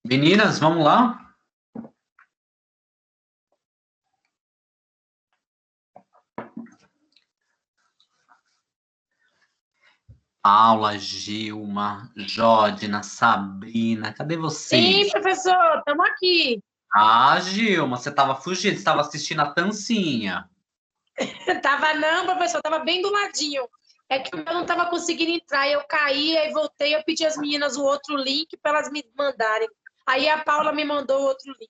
Meninas, vamos lá? Aula, Gilma, Jodna, Sabrina, cadê Sim, vocês? professor, estamos aqui. Ah, Gilma, você estava fugindo, você estava assistindo a Tancinha. Tava não, professor, tava bem do ladinho. É que eu não estava conseguindo entrar, eu caí, aí voltei, eu pedi às meninas o outro link para elas me mandarem. Aí a Paula me mandou o outro link.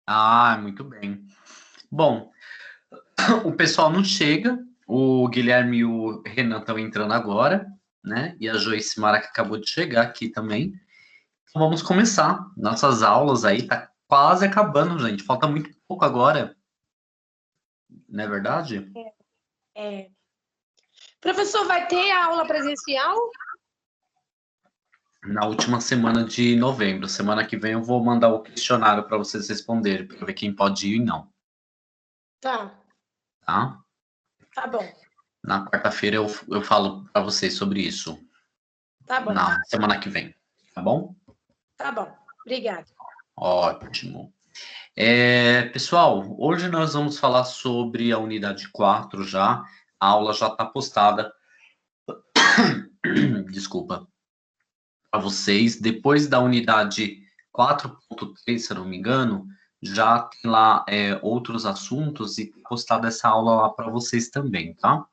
Ah, muito bem. Bom, o pessoal não chega, o Guilherme e o Renan estão entrando agora, né? E a Joyce Mara que acabou de chegar aqui também. Então vamos começar nossas aulas aí, tá quase acabando, gente. Falta muito pouco agora, não é verdade? É. Professor, vai ter aula presencial? Na última semana de novembro. Semana que vem eu vou mandar o questionário para vocês responderem, para ver quem pode ir e não, Tá, tá? tá bom, Na quarta-feira eu falo para vocês sobre isso, tá bom, na semana que vem, tá bom? tá bom. Obrigada. Ótimo. Pessoal, hoje nós vamos falar sobre a unidade 4 já. A aula já está postada, desculpa, para vocês. Depois da unidade 4.3, se eu não me engano, já tem lá outros assuntos e postada essa aula lá para vocês também, tá?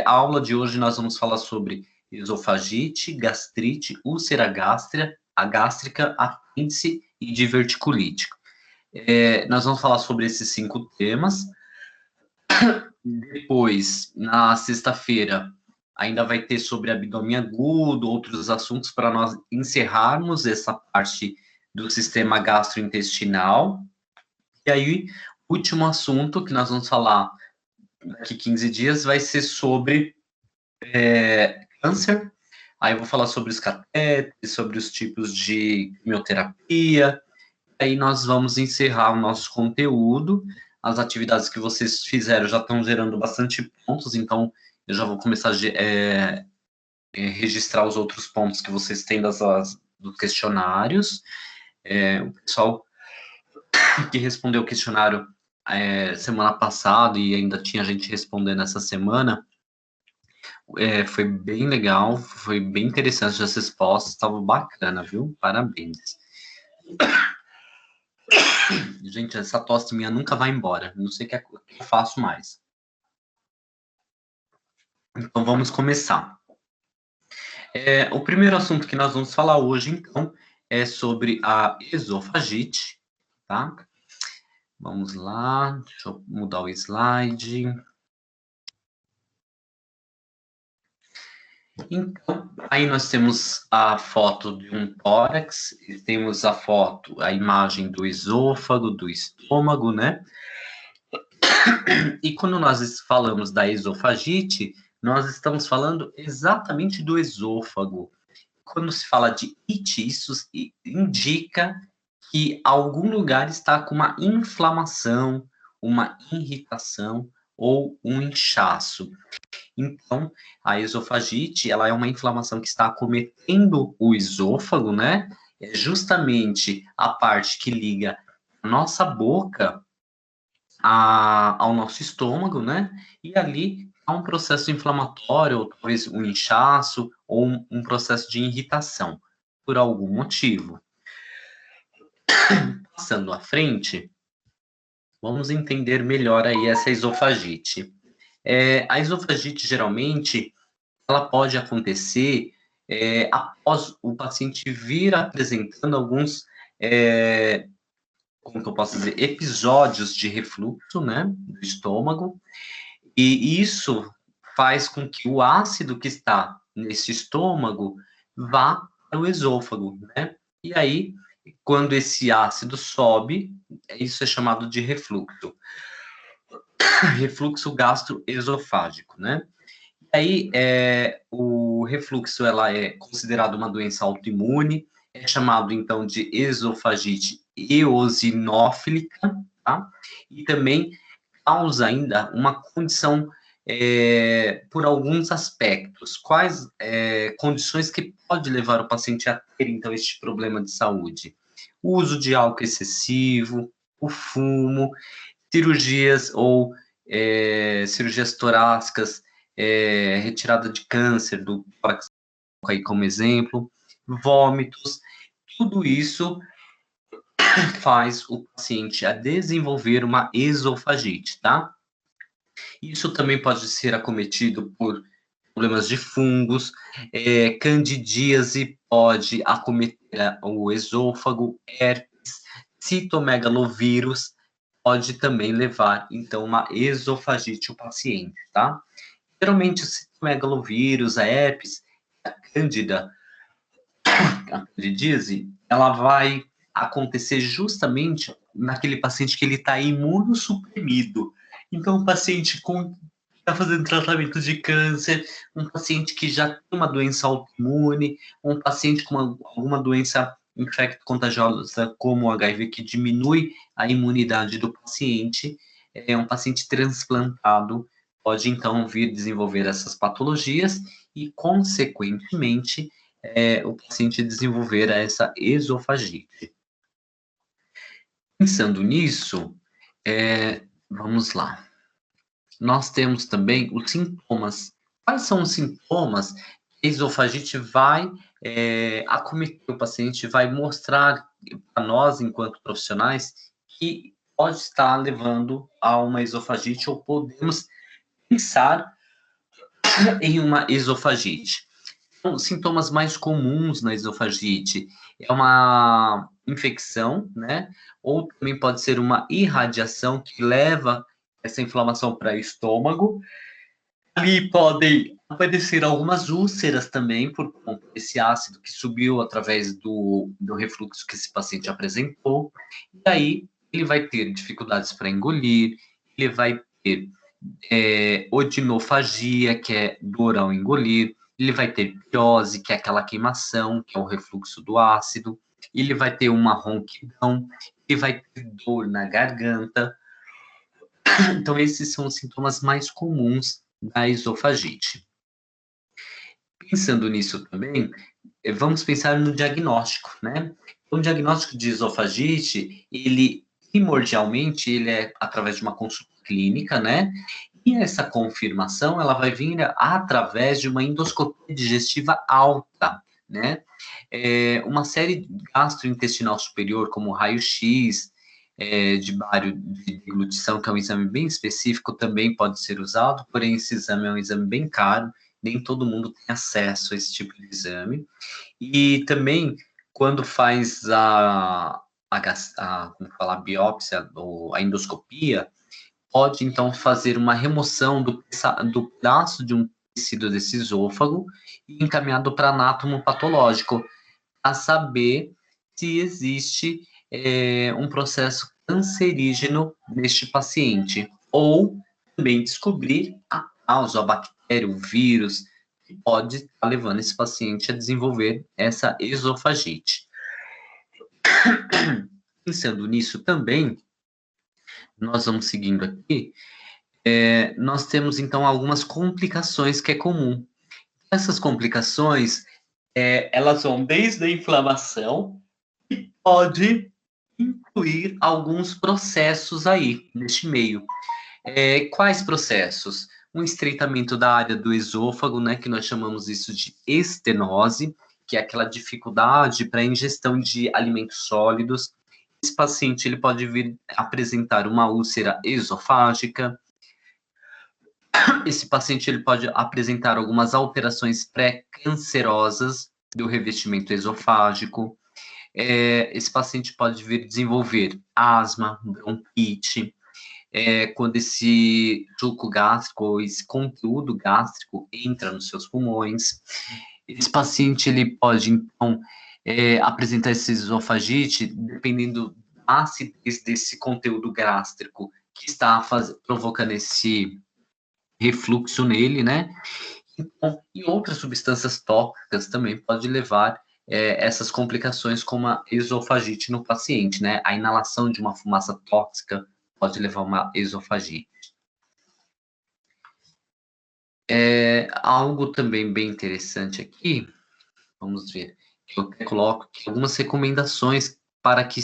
A aula de hoje nós vamos falar sobre esofagite, gastrite, úlcera gástrica, apêndice e diverticulite. Nós vamos falar sobre esses 5 temas. Depois, na sexta-feira, ainda vai ter sobre abdômen agudo, outros assuntos para nós encerrarmos essa parte do sistema gastrointestinal. E aí, o último assunto que nós vamos falar daqui 15 dias vai ser sobre câncer. Aí eu vou falar sobre os catéteres, sobre os tipos de quimioterapia. Aí nós vamos encerrar o nosso conteúdo. As atividades que vocês fizeram já estão gerando bastante pontos, então eu já vou começar a registrar os outros pontos que vocês têm dos questionários. O pessoal que respondeu o questionário semana passada e ainda tinha gente respondendo essa semana, foi bem legal, foi bem interessante as respostas, estava bacana, viu? Parabéns. Gente, essa tosse minha nunca vai embora, não sei o que eu faço mais. Então vamos começar. O primeiro assunto que nós vamos falar hoje, então, é sobre a esofagite, tá? Vamos lá, deixa eu mudar o slide. Então, aí nós temos a foto de um tórax, temos a imagem do esôfago, do estômago, né? E quando nós falamos da esofagite, nós estamos falando exatamente do esôfago. Quando se fala de it, isso indica que algum lugar está com uma inflamação, uma irritação ou um inchaço. Então, a esofagite, ela é uma inflamação que está acometendo o esôfago, né? É justamente a parte que liga a nossa boca ao nosso estômago, né? E ali há um processo inflamatório, ou talvez um inchaço, ou um processo de irritação, por algum motivo. Passando à frente, vamos entender melhor aí essa esofagite. A esofagite, geralmente, ela pode acontecer após o paciente vir apresentando alguns, como que eu posso dizer, episódios de refluxo, né, do estômago, e isso faz com que o ácido que está nesse estômago vá para o esôfago, né? E aí, quando esse ácido sobe, isso é chamado de refluxo. Refluxo gastroesofágico, né? E aí, o refluxo ela é considerado uma doença autoimune, é chamado então de esofagite eosinófilica, tá? E também causa ainda uma condição por alguns aspectos. Quais condições que pode levar o paciente a ter, então, este problema de saúde? O uso de álcool excessivo, o fumo, cirurgias ou cirurgias torácicas, retirada de câncer do tórax, aí como exemplo, vômitos, tudo isso faz o paciente a desenvolver uma esofagite, tá? Isso também pode ser acometido por problemas de fungos, candidíase pode acometer o esôfago, herpes, citomegalovírus pode também levar, então, uma esofagite o paciente, tá? Geralmente, o citomegalovírus, a herpes, a cândida, a candidíase, ela vai acontecer justamente naquele paciente que ele está imunossuprimido. Então, um paciente com está fazendo tratamento de câncer, um paciente que já tem uma doença autoimune, um paciente com alguma doença infecto-contagiosa, como o HIV, que diminui a imunidade do paciente, um paciente transplantado pode, então, vir desenvolver essas patologias e, consequentemente, o paciente desenvolver essa esofagite. Pensando nisso, vamos lá. Nós temos também os sintomas. Quais são os sintomas que a esofagite vai acometer o paciente, vai mostrar para nós, enquanto profissionais, que pode estar levando a uma esofagite ou podemos pensar em uma esofagite? Então, os sintomas mais comuns na esofagite é uma infecção, né? Ou também pode ser uma irradiação que leva essa inflamação para o estômago. Ali podem aparecer algumas úlceras também, por conta desse ácido que subiu através do refluxo que esse paciente apresentou. E aí, ele vai ter dificuldades para engolir, ele vai ter odinofagia, que é dor ao engolir, ele vai ter pirose, que é aquela queimação, que é o refluxo do ácido, ele vai ter uma ronquidão, ele vai ter dor na garganta. Então, esses são os sintomas mais comuns da esofagite. Pensando nisso também, vamos pensar no diagnóstico, né? O diagnóstico de esofagite, ele primordialmente, ele é através de uma consulta clínica, né? E essa confirmação, ela vai vir através de uma endoscopia digestiva alta, né? Uma série gastrointestinal superior, como raio-x, de bário de deglutição, que é um exame bem específico, também pode ser usado, porém esse exame é um exame bem caro, nem todo mundo tem acesso a esse tipo de exame. E também, quando faz a biópsia ou a endoscopia, pode então fazer uma remoção do pedaço de um tecido desse esôfago e encaminhado para anátomo patológico, a saber se existe um processo cancerígeno neste paciente, ou também descobrir a causa, a bactéria, o vírus, que pode estar levando esse paciente a desenvolver essa esofagite. Pensando nisso também, nós vamos seguindo aqui, nós temos então algumas complicações que é comum. Essas complicações, elas vão desde a inflamação, e pode incluir alguns processos aí neste meio. Quais processos? Um estreitamento da área do esôfago, né, que nós chamamos isso de estenose, que é aquela dificuldade para a ingestão de alimentos sólidos. Esse paciente ele pode vir apresentar uma úlcera esofágica. Esse paciente ele pode apresentar algumas alterações pré-cancerosas do revestimento esofágico. Esse paciente pode vir desenvolver asma, bronquite, quando esse suco gástrico ou esse conteúdo gástrico entra nos seus pulmões. Esse paciente ele pode, então, apresentar essa esofagite dependendo da acidez desse conteúdo gástrico que está provocando esse refluxo nele, né? Então, e outras substâncias tóxicas também pode levar essas complicações como a esofagite no paciente, né? A inalação de uma fumaça tóxica pode levar a uma esofagite. Algo também bem interessante aqui, vamos ver, eu coloco aqui algumas recomendações para quem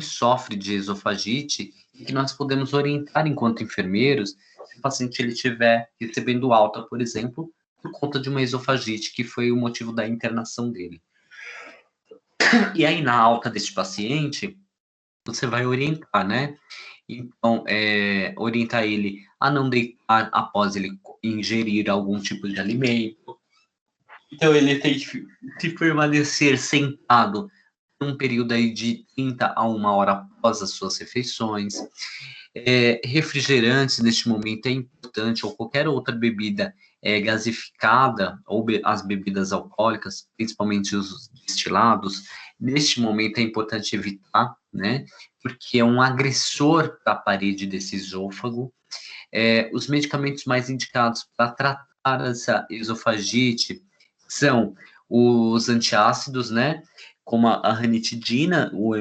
sofre de esofagite, e que nós podemos orientar enquanto enfermeiros, se o paciente ele estiver recebendo alta, por exemplo, por conta de uma esofagite, que foi o motivo da internação dele. E aí, na alta deste paciente, você vai orientar, né? Então, orientar ele a não deitar após ele ingerir algum tipo de alimento. Então, ele tem que permanecer sentado um período aí de 30 a 1 hora após as suas refeições. Refrigerantes, neste momento, é importante, ou qualquer outra bebida gasificada, ou as bebidas alcoólicas, principalmente os destilados, neste momento é importante evitar, né? Porque é um agressor para a parede desse esôfago. Os medicamentos mais indicados para tratar essa esofagite são os antiácidos, né? Como a ranitidina, o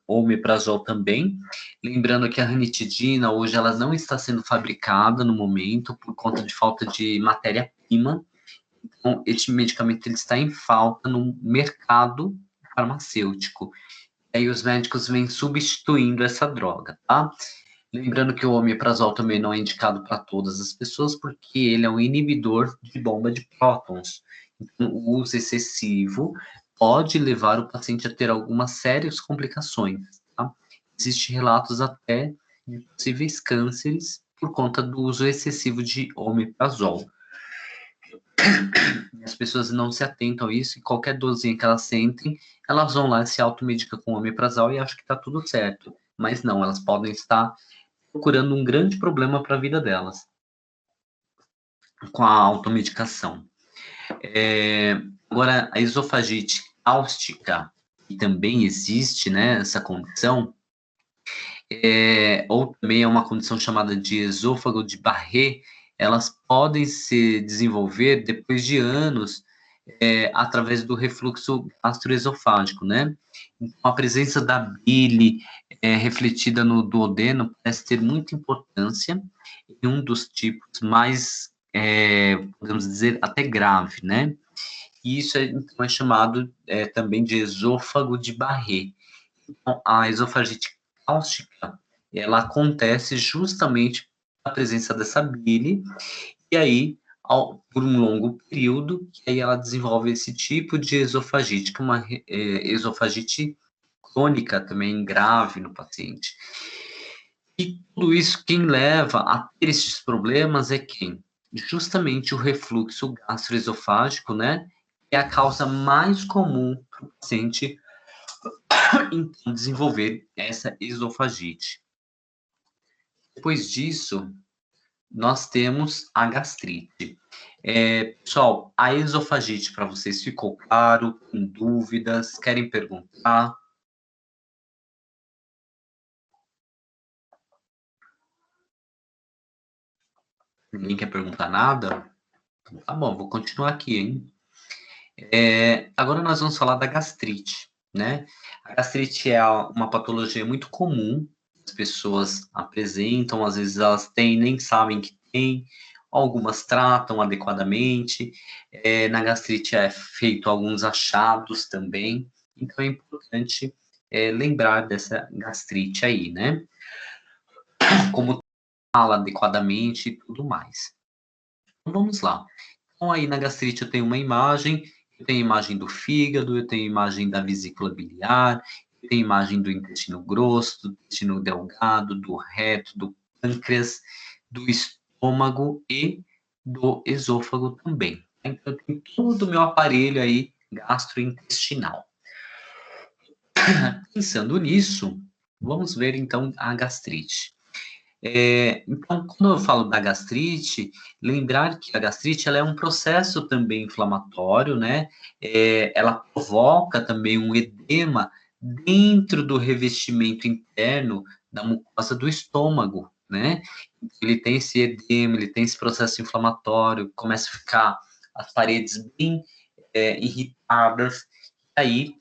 omeprazol também. Lembrando que a ranitidina, hoje, ela não está sendo fabricada no momento por conta de falta de matéria-prima. Então, este medicamento ele está em falta no mercado farmacêutico. Aí os médicos vêm substituindo essa droga, tá? Lembrando que o omeprazol também não é indicado para todas as pessoas, porque ele é um inibidor de bomba de prótons. Então, o uso excessivo pode levar o paciente a ter algumas sérias complicações, tá? Existem relatos até de possíveis cânceres por conta do uso excessivo de omeprazol. As pessoas não se atentam a isso, e qualquer dorzinha que elas sentem, elas vão lá e se automedicam com omeprazol e acham que está tudo certo. Mas não, elas podem estar procurando um grande problema para a vida delas com a automedicação. Agora, a esofagite cáustica, que também existe, né, essa condição, ou também é uma condição chamada de esôfago de Barré, elas podem se desenvolver depois de anos através do refluxo gastroesofágico, né? Então, a presença da bile refletida no duodeno parece ter muita importância em um dos tipos mais, podemos dizer, até grave, né? E isso então, é chamado também de esôfago de Barré. Então, a esofagite cáustica, ela acontece justamente na presença dessa bile, e aí, por um longo período, que aí ela desenvolve esse tipo de esofagite, que é uma esofagite crônica também grave no paciente. E tudo isso, quem leva a ter esses problemas é quem? Justamente o refluxo gastroesofágico, né? É a causa mais comum para o paciente então, desenvolver essa esofagite. Depois disso, nós temos a gastrite. Pessoal, a esofagite para vocês ficou claro? Tem dúvidas? Querem perguntar? Ninguém quer perguntar nada? Tá bom, vou continuar aqui, hein? Agora nós vamos falar da gastrite, né? A gastrite é uma patologia muito comum, as pessoas apresentam, às vezes elas têm, nem sabem que tem, algumas tratam adequadamente, na gastrite é feito alguns achados também, então é importante lembrar dessa gastrite aí, né? Como fala adequadamente e tudo mais. Então vamos lá. Então aí na gastrite eu tenho uma imagem, eu tenho imagem do fígado, eu tenho imagem da vesícula biliar, eu tenho imagem do intestino grosso, do intestino delgado, do reto, do pâncreas, do estômago e do esôfago também. Então, eu tenho todo o meu aparelho aí gastrointestinal. Pensando nisso, vamos ver então a gastrite. Então, quando eu falo da gastrite, lembrar que a gastrite ela é um processo também inflamatório, né? Ela provoca também um edema dentro do revestimento interno da mucosa do estômago, né? Ele tem esse edema, ele tem esse processo inflamatório, começa a ficar as paredes bem irritadas, aí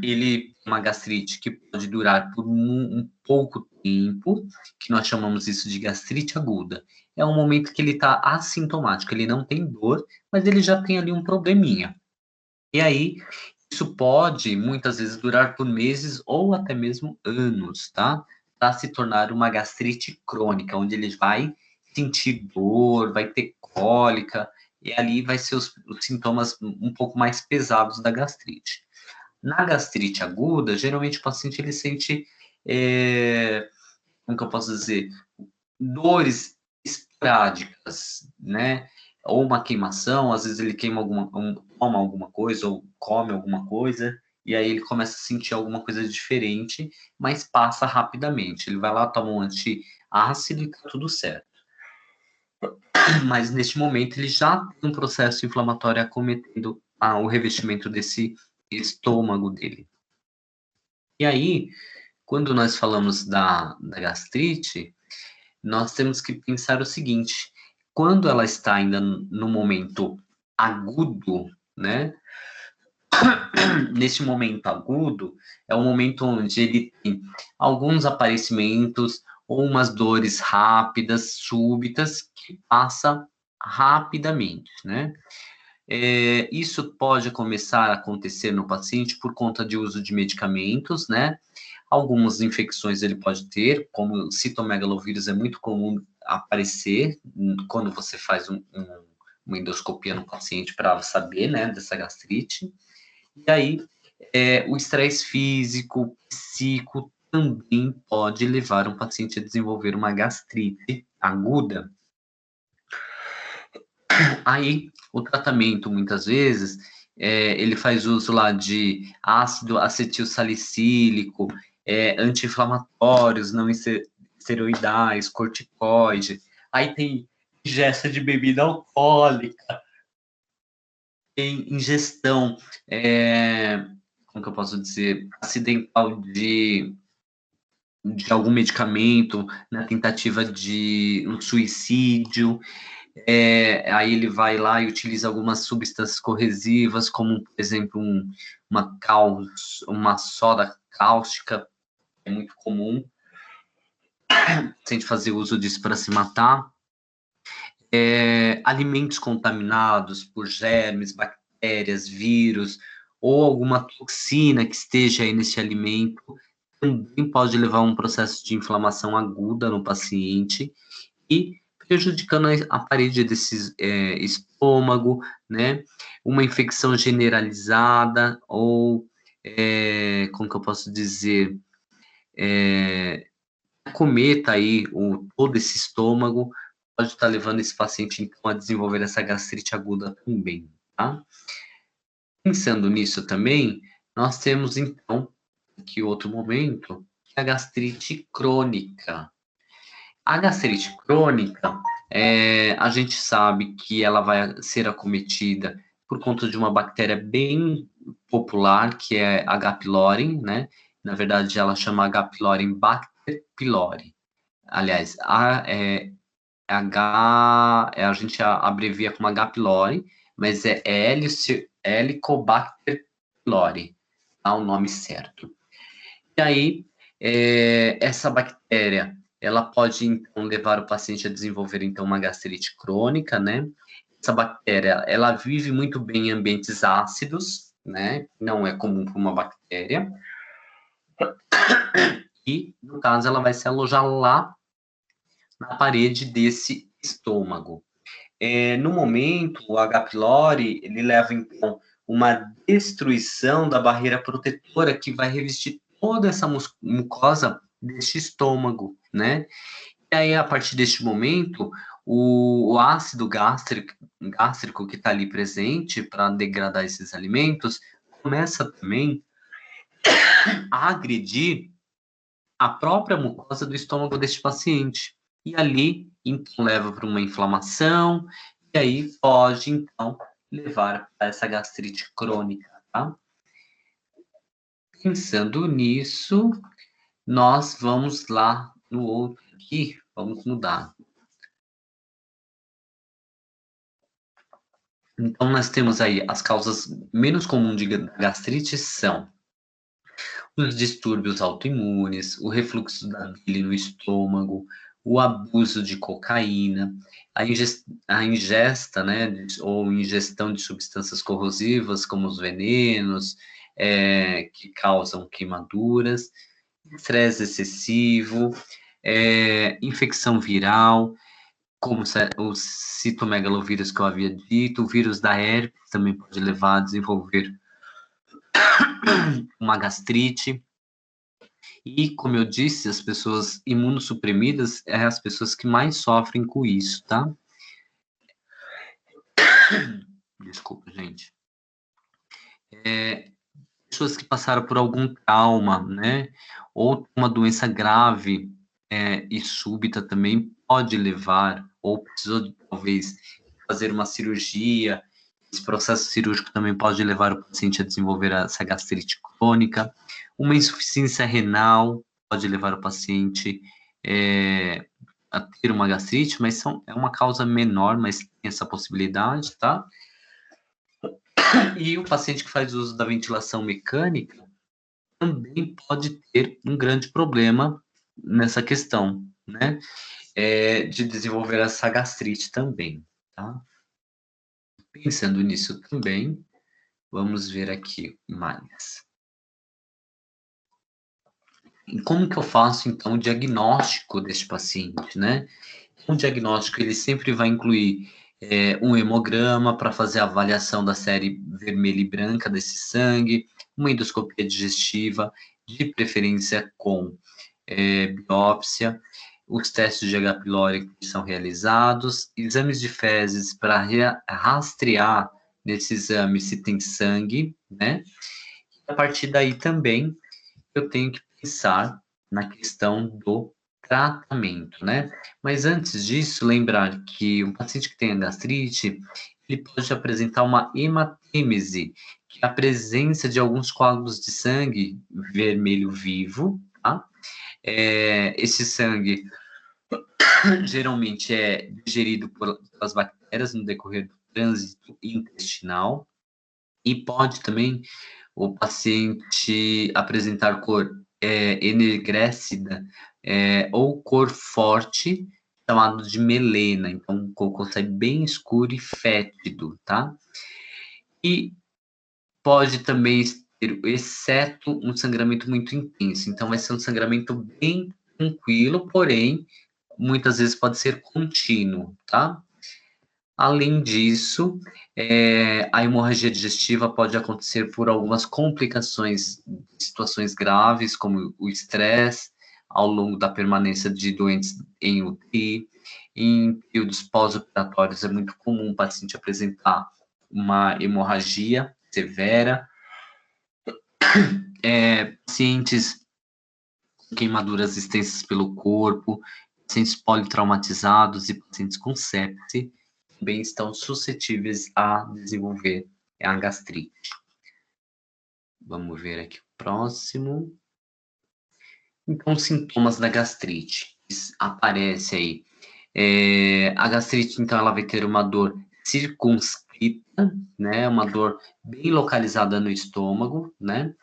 ele uma gastrite que pode durar por um pouco tempo, que nós chamamos isso de gastrite aguda. É um momento que ele está assintomático, ele não tem dor, mas ele já tem ali um probleminha. E aí, isso pode, muitas vezes, durar por meses ou até mesmo anos, tá? Para se tornar uma gastrite crônica, onde ele vai sentir dor, vai ter cólica, e ali vai ser os sintomas um pouco mais pesados da gastrite. Na gastrite aguda, geralmente o paciente ele sente, como que eu posso dizer, dores esporádicas, né? Ou uma queimação, às vezes ele queima toma alguma coisa ou come alguma coisa, e aí ele começa a sentir alguma coisa diferente, mas passa rapidamente. Ele vai lá, toma um antiácido e tá tudo certo. Mas neste momento ele já tem um processo inflamatório acometendo o revestimento desse estômago dele. E aí, quando nós falamos da gastrite, nós temos que pensar o seguinte: quando ela está ainda no momento agudo, né? Neste momento agudo, é o momento onde ele tem alguns aparecimentos ou umas dores rápidas, súbitas, que passa rapidamente, né? Isso pode começar a acontecer no paciente por conta de uso de medicamentos, né? Algumas infecções ele pode ter, como o citomegalovírus é muito comum aparecer quando você faz uma endoscopia no paciente para saber, né, dessa gastrite. E aí, o estresse físico, psíquico, também pode levar um paciente a desenvolver uma gastrite aguda. Aí, o tratamento, muitas vezes, ele faz uso lá de ácido acetilsalicílico, anti-inflamatórios, não esteroidais, corticoide. Aí tem ingesta de bebida alcoólica, tem ingestão, como que eu posso dizer, acidental de algum medicamento, na tentativa de um suicídio. Aí ele vai lá e utiliza algumas substâncias corrosivas, como, por exemplo, uma soda cáustica, é muito comum, sem fazer uso disso para se matar. Alimentos contaminados por germes, bactérias, vírus, ou alguma toxina que esteja aí nesse alimento, também pode levar a um processo de inflamação aguda no paciente e prejudicando a parede desse estômago, né? Uma infecção generalizada ou, como que eu posso dizer, acometa aí todo esse estômago, pode estar levando esse paciente, então, a desenvolver essa gastrite aguda também, tá? Pensando nisso também, nós temos, então, aqui outro momento, a gastrite crônica. A gastrite crônica, a gente sabe que ela vai ser acometida por conta de uma bactéria bem popular, que é H. pylori, né? Na verdade, ela chama H. pylori Bacter pylori. Aliás, a gente abrevia como H. pylori, mas é Helicobacter pylori, tá o nome certo. E aí, essa bactéria, ela pode, então, levar o paciente a desenvolver, então, uma gastrite crônica, né? Essa bactéria, ela vive muito bem em ambientes ácidos, né? Não é comum para uma bactéria. E, no caso, ela vai se alojar lá na parede desse estômago. No momento, o H. pylori, ele leva, então, uma destruição da barreira protetora que vai revestir toda essa mucosa deste estômago, né? E aí, a partir deste momento, o ácido gástrico que está ali presente para degradar esses alimentos começa também a agredir a própria mucosa do estômago deste paciente. E ali, então, leva para uma inflamação, e aí pode, então, levar a essa gastrite crônica, tá? Pensando nisso, nós vamos lá no outro aqui, vamos mudar. Então, nós temos aí as causas menos comuns de gastrite são os distúrbios autoimunes, o refluxo da bile no estômago, o abuso de cocaína, a ingesta, né, ou ingestão de substâncias corrosivas, como os venenos, que causam queimaduras, estresse excessivo, infecção viral, como o citomegalovírus que eu havia dito, o vírus da herpes também pode levar a desenvolver uma gastrite. E, como eu disse, as pessoas imunossuprimidas é as pessoas que mais sofrem com isso, tá? Desculpa, gente. Pessoas que passaram por algum trauma, né? Ou uma doença grave e súbita também pode levar, ou precisou, talvez, fazer uma cirurgia. Esse processo cirúrgico também pode levar o paciente a desenvolver essa gastrite crônica. Uma insuficiência renal pode levar o paciente a ter uma gastrite, mas é uma causa menor, mas tem essa possibilidade, tá? E o paciente que faz uso da ventilação mecânica também pode ter um grande problema nessa questão, né? De desenvolver essa gastrite também, tá? Pensando nisso também, vamos ver aqui mais. E como que eu faço, então, o diagnóstico deste paciente, né? O diagnóstico, ele sempre vai incluir um hemograma para fazer a avaliação da série vermelha e branca desse sangue, uma endoscopia digestiva, de preferência com biópsia, os testes de H. pylori que são realizados, exames de fezes para rastrear nesse exame se tem sangue, né? E a partir daí também eu tenho que pensar na questão do tratamento, né? Mas antes disso, lembrar que um paciente que tem gastrite, ele pode apresentar uma hematêmese, que é a presença de alguns coágulos de sangue vermelho vivo, tá? Esse sangue geralmente é digerido pelas bactérias no decorrer do trânsito intestinal e pode também o paciente apresentar cor enegrecida ou cor forte, chamado de melena. Então, o cocô sai bem escuro e fétido, tá? E pode também ter, exceto um sangramento muito intenso. Então, vai ser um sangramento bem tranquilo, porém, muitas vezes pode ser contínuo, tá? Além disso, a hemorragia digestiva pode acontecer por algumas complicações, situações graves, como o estresse, ao longo da permanência de doentes em UTI. Em períodos pós-operatórios, é muito comum o paciente apresentar uma hemorragia severa. Pacientes com queimaduras extensas pelo corpo, pacientes politraumatizados e pacientes com sepse também estão suscetíveis a desenvolver a gastrite. Vamos ver aqui o próximo. Então, sintomas da gastrite. Aparece aí. A gastrite, então, ela vai ter uma dor circunscrita, né? Uma dor bem localizada no estômago, né?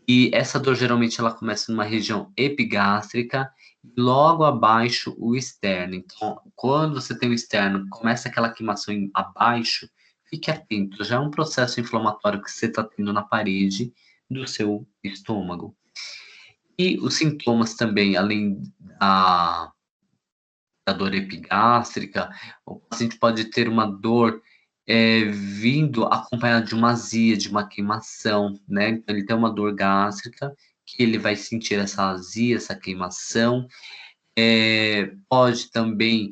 E essa dor, geralmente, ela começa numa região epigástrica, logo abaixo o externo. Então, quando você tem o externo, começa aquela queimação abaixo, fique atento, já é um processo inflamatório que você está tendo na parede do seu estômago. E os sintomas também, além da dor epigástrica, o paciente pode ter uma dor vindo acompanhada de uma azia, de uma queimação, né? Então, ele tem uma dor gástrica, que ele vai sentir essa azia, essa queimação. Pode também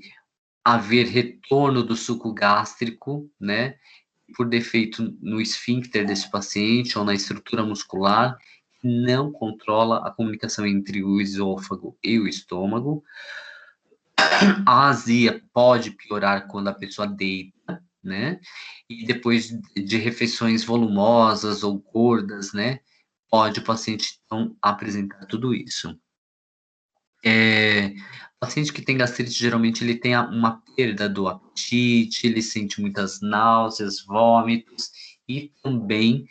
haver retorno do suco gástrico, né? Por defeito no esfíncter desse paciente ou na estrutura muscular, que não controla a comunicação entre o esôfago e o estômago. A azia pode piorar quando a pessoa deita, né? E depois de refeições volumosas ou gordas, né? Pode o paciente, então, apresentar tudo isso. O paciente que tem gastrite, geralmente, ele tem uma perda do apetite, ele sente muitas náuseas, vômitos, e também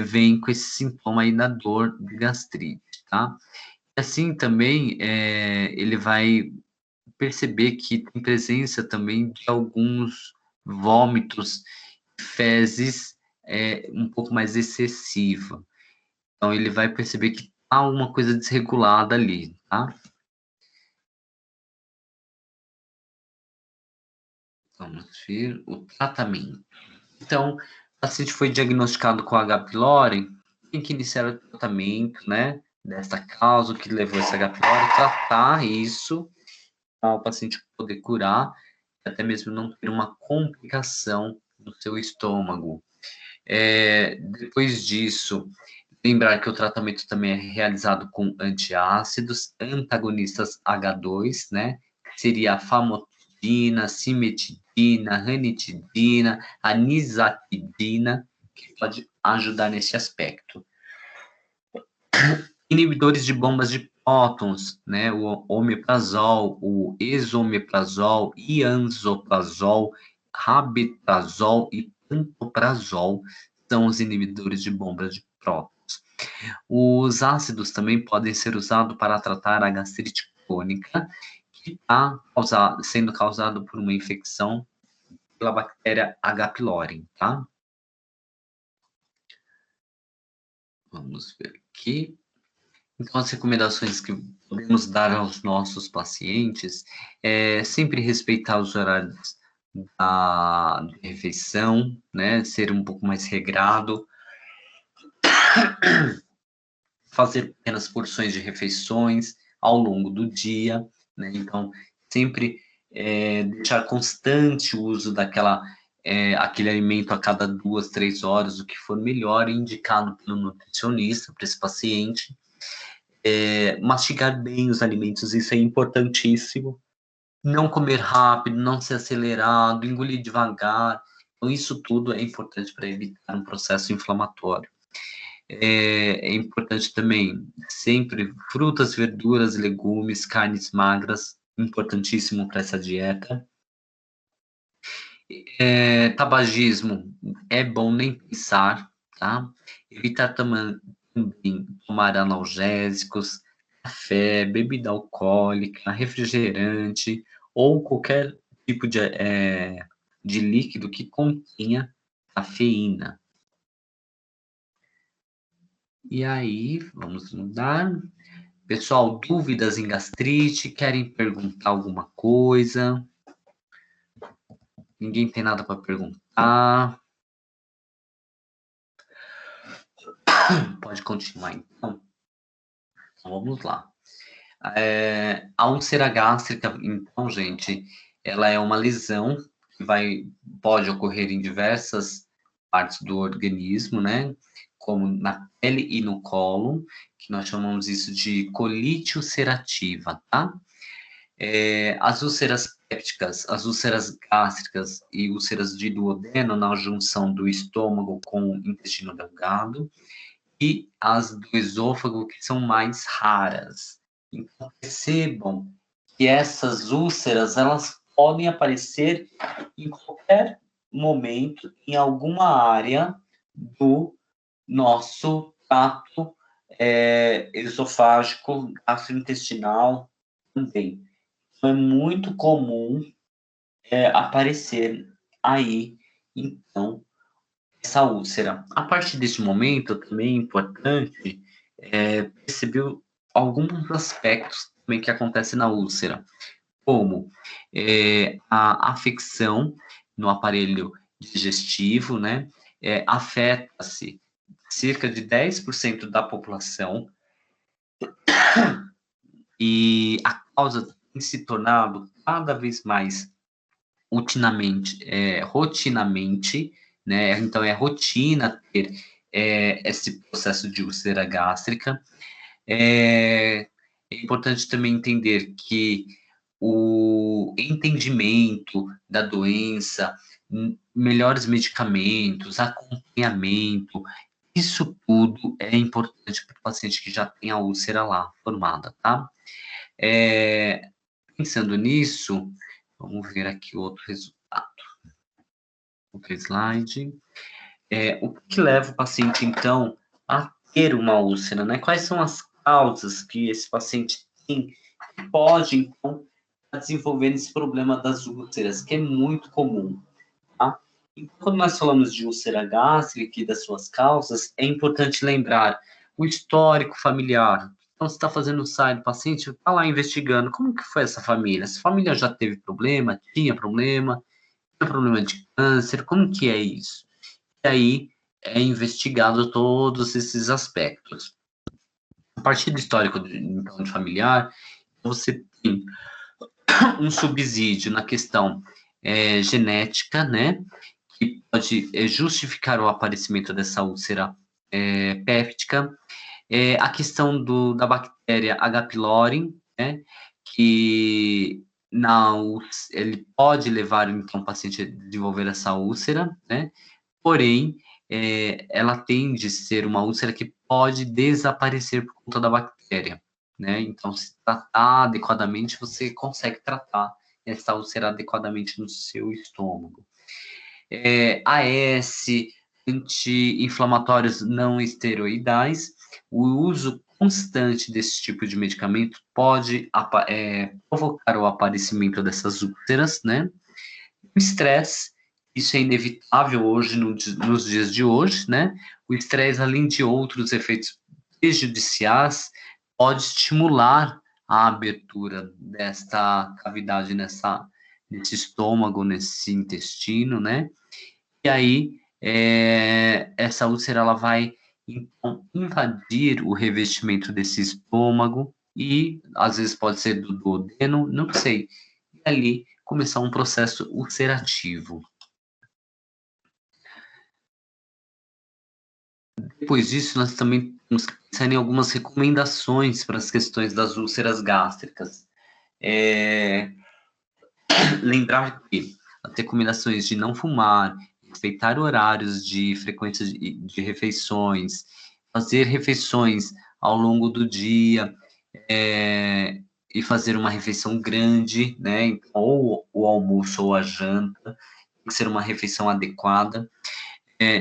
vem com esse sintoma aí da dor de gastrite, tá? Assim também, ele vai perceber que tem presença também de alguns vômitos, fezes, um pouco mais excessiva. Então, ele vai perceber que há uma coisa desregulada ali, tá? Vamos ver o tratamento. Então, o paciente foi diagnosticado com H. pylori, tem que iniciar o tratamento, né, dessa causa, o que levou esse H. pylori, tratar isso, para o paciente poder curar, até mesmo não ter uma complicação no seu estômago. Depois disso, lembrar que o tratamento também é realizado com antiácidos, antagonistas H2, né? Que seria a famotidina, cimetidina, ranitidina, anisatidina, que pode ajudar nesse aspecto. Inibidores de bombas de prótons, né? O omeprazol, o esomeprazol, ianzoprazol, rabeprazol e pantoprazol são os inibidores de bombas de prótons. Os ácidos também podem ser usados para tratar a gastrite crônica, que está sendo causado por uma infecção pela bactéria H. pylori, tá? Vamos ver aqui. Então, as recomendações que podemos dar aos nossos pacientes é sempre respeitar os horários de refeição, né? Ser um pouco mais regrado, fazer pequenas porções de refeições ao longo do dia, né? Então, sempre deixar constante o uso aquele alimento a cada 2, 3 horas, o que for melhor, indicado pelo nutricionista para esse paciente. Mastigar bem os alimentos, isso é importantíssimo. Não comer rápido, não ser acelerado, engolir devagar. Então, isso tudo é importante para evitar um processo inflamatório. É importante também sempre frutas, verduras, legumes, carnes magras, importantíssimo para essa dieta. Tabagismo é bom nem pensar, tá? Evitar também tomar analgésicos, café, bebida alcoólica, refrigerante ou qualquer tipo de líquido que contenha cafeína. E aí, vamos mudar. Pessoal, dúvidas em gastrite? Querem perguntar alguma coisa? Ninguém tem nada para perguntar? Pode continuar, então. Então, vamos lá. A úlcera gástrica, então, gente, ela é uma lesão que pode ocorrer em diversas partes do organismo, né? Como na pele e no cólon, que nós chamamos isso de colite ulcerativa, tá? As úlceras pépticas, as úlceras gástricas e úlceras de duodeno na junção do estômago com o intestino delgado, e as do esôfago, que são mais raras. Então, percebam que essas úlceras, elas podem aparecer em qualquer momento, em alguma área do nosso trato esofágico, gastrointestinal também. Então, é muito comum aparecer aí, então, essa úlcera. A partir desse momento, também é importante perceber alguns aspectos também que acontecem na úlcera, como a afecção no aparelho digestivo, né? Afeta-se cerca de 10% da população e a causa tem se tornado cada vez mais rotinamente, né? Então, é rotina ter esse processo de úlcera gástrica. É importante também entender que o entendimento da doença, melhores medicamentos, acompanhamento, isso tudo é importante para o paciente que já tem a úlcera lá formada, tá? Pensando nisso, vamos ver aqui outro resultado. Outro slide. O que leva o paciente, então, a ter uma úlcera, né? Quais são as causas que esse paciente tem que pode, então, estar desenvolvendo esse problema das úlceras, que é muito comum, tá? Então, quando nós falamos de úlcera gástrica e das suas causas, é importante lembrar o histórico familiar. Então, você está fazendo o SAI do paciente, está lá investigando como que foi essa família. Essa família já teve problema, tinha problema de câncer, como que é isso? E aí é investigado todos esses aspectos. A partir do histórico então, de familiar, você tem um subsídio na questão genética, né? Que pode justificar o aparecimento dessa úlcera péptica. A questão da bactéria H. pylori, né? Que ele pode levar, então, o paciente a desenvolver essa úlcera, né? Porém, ela tende a ser uma úlcera que pode desaparecer por conta da bactéria, né? Então, se tratar adequadamente, você consegue tratar essa úlcera adequadamente no seu estômago. AS, anti-inflamatórios não esteroidais, o uso constante desse tipo de medicamento pode provocar o aparecimento dessas úlceras, né? O estresse, isso é inevitável hoje, nos dias de hoje, né? O estresse, além de outros efeitos prejudiciais, pode estimular a abertura desta cavidade nesse estômago, nesse intestino, né? E aí, essa úlcera, ela vai, então, invadir o revestimento desse estômago e, às vezes, pode ser do duodeno, não sei. E ali, começar um processo ulcerativo. Depois disso, nós também temos que pensar em algumas recomendações para as questões das úlceras gástricas. Lembrar que as recomendações de não fumar, respeitar horários de frequência de refeições, fazer refeições ao longo do dia, e fazer uma refeição grande, né? Ou o almoço ou a janta, tem que ser uma refeição adequada.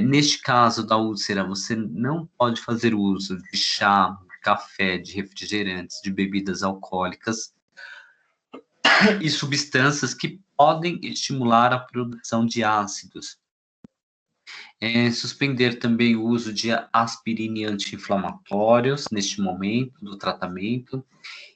Neste caso da úlcera, você não pode fazer uso de chá, de café, de refrigerantes, de bebidas alcoólicas e substâncias que podem estimular a produção de ácidos. Suspender também o uso de aspirina e anti-inflamatórios neste momento do tratamento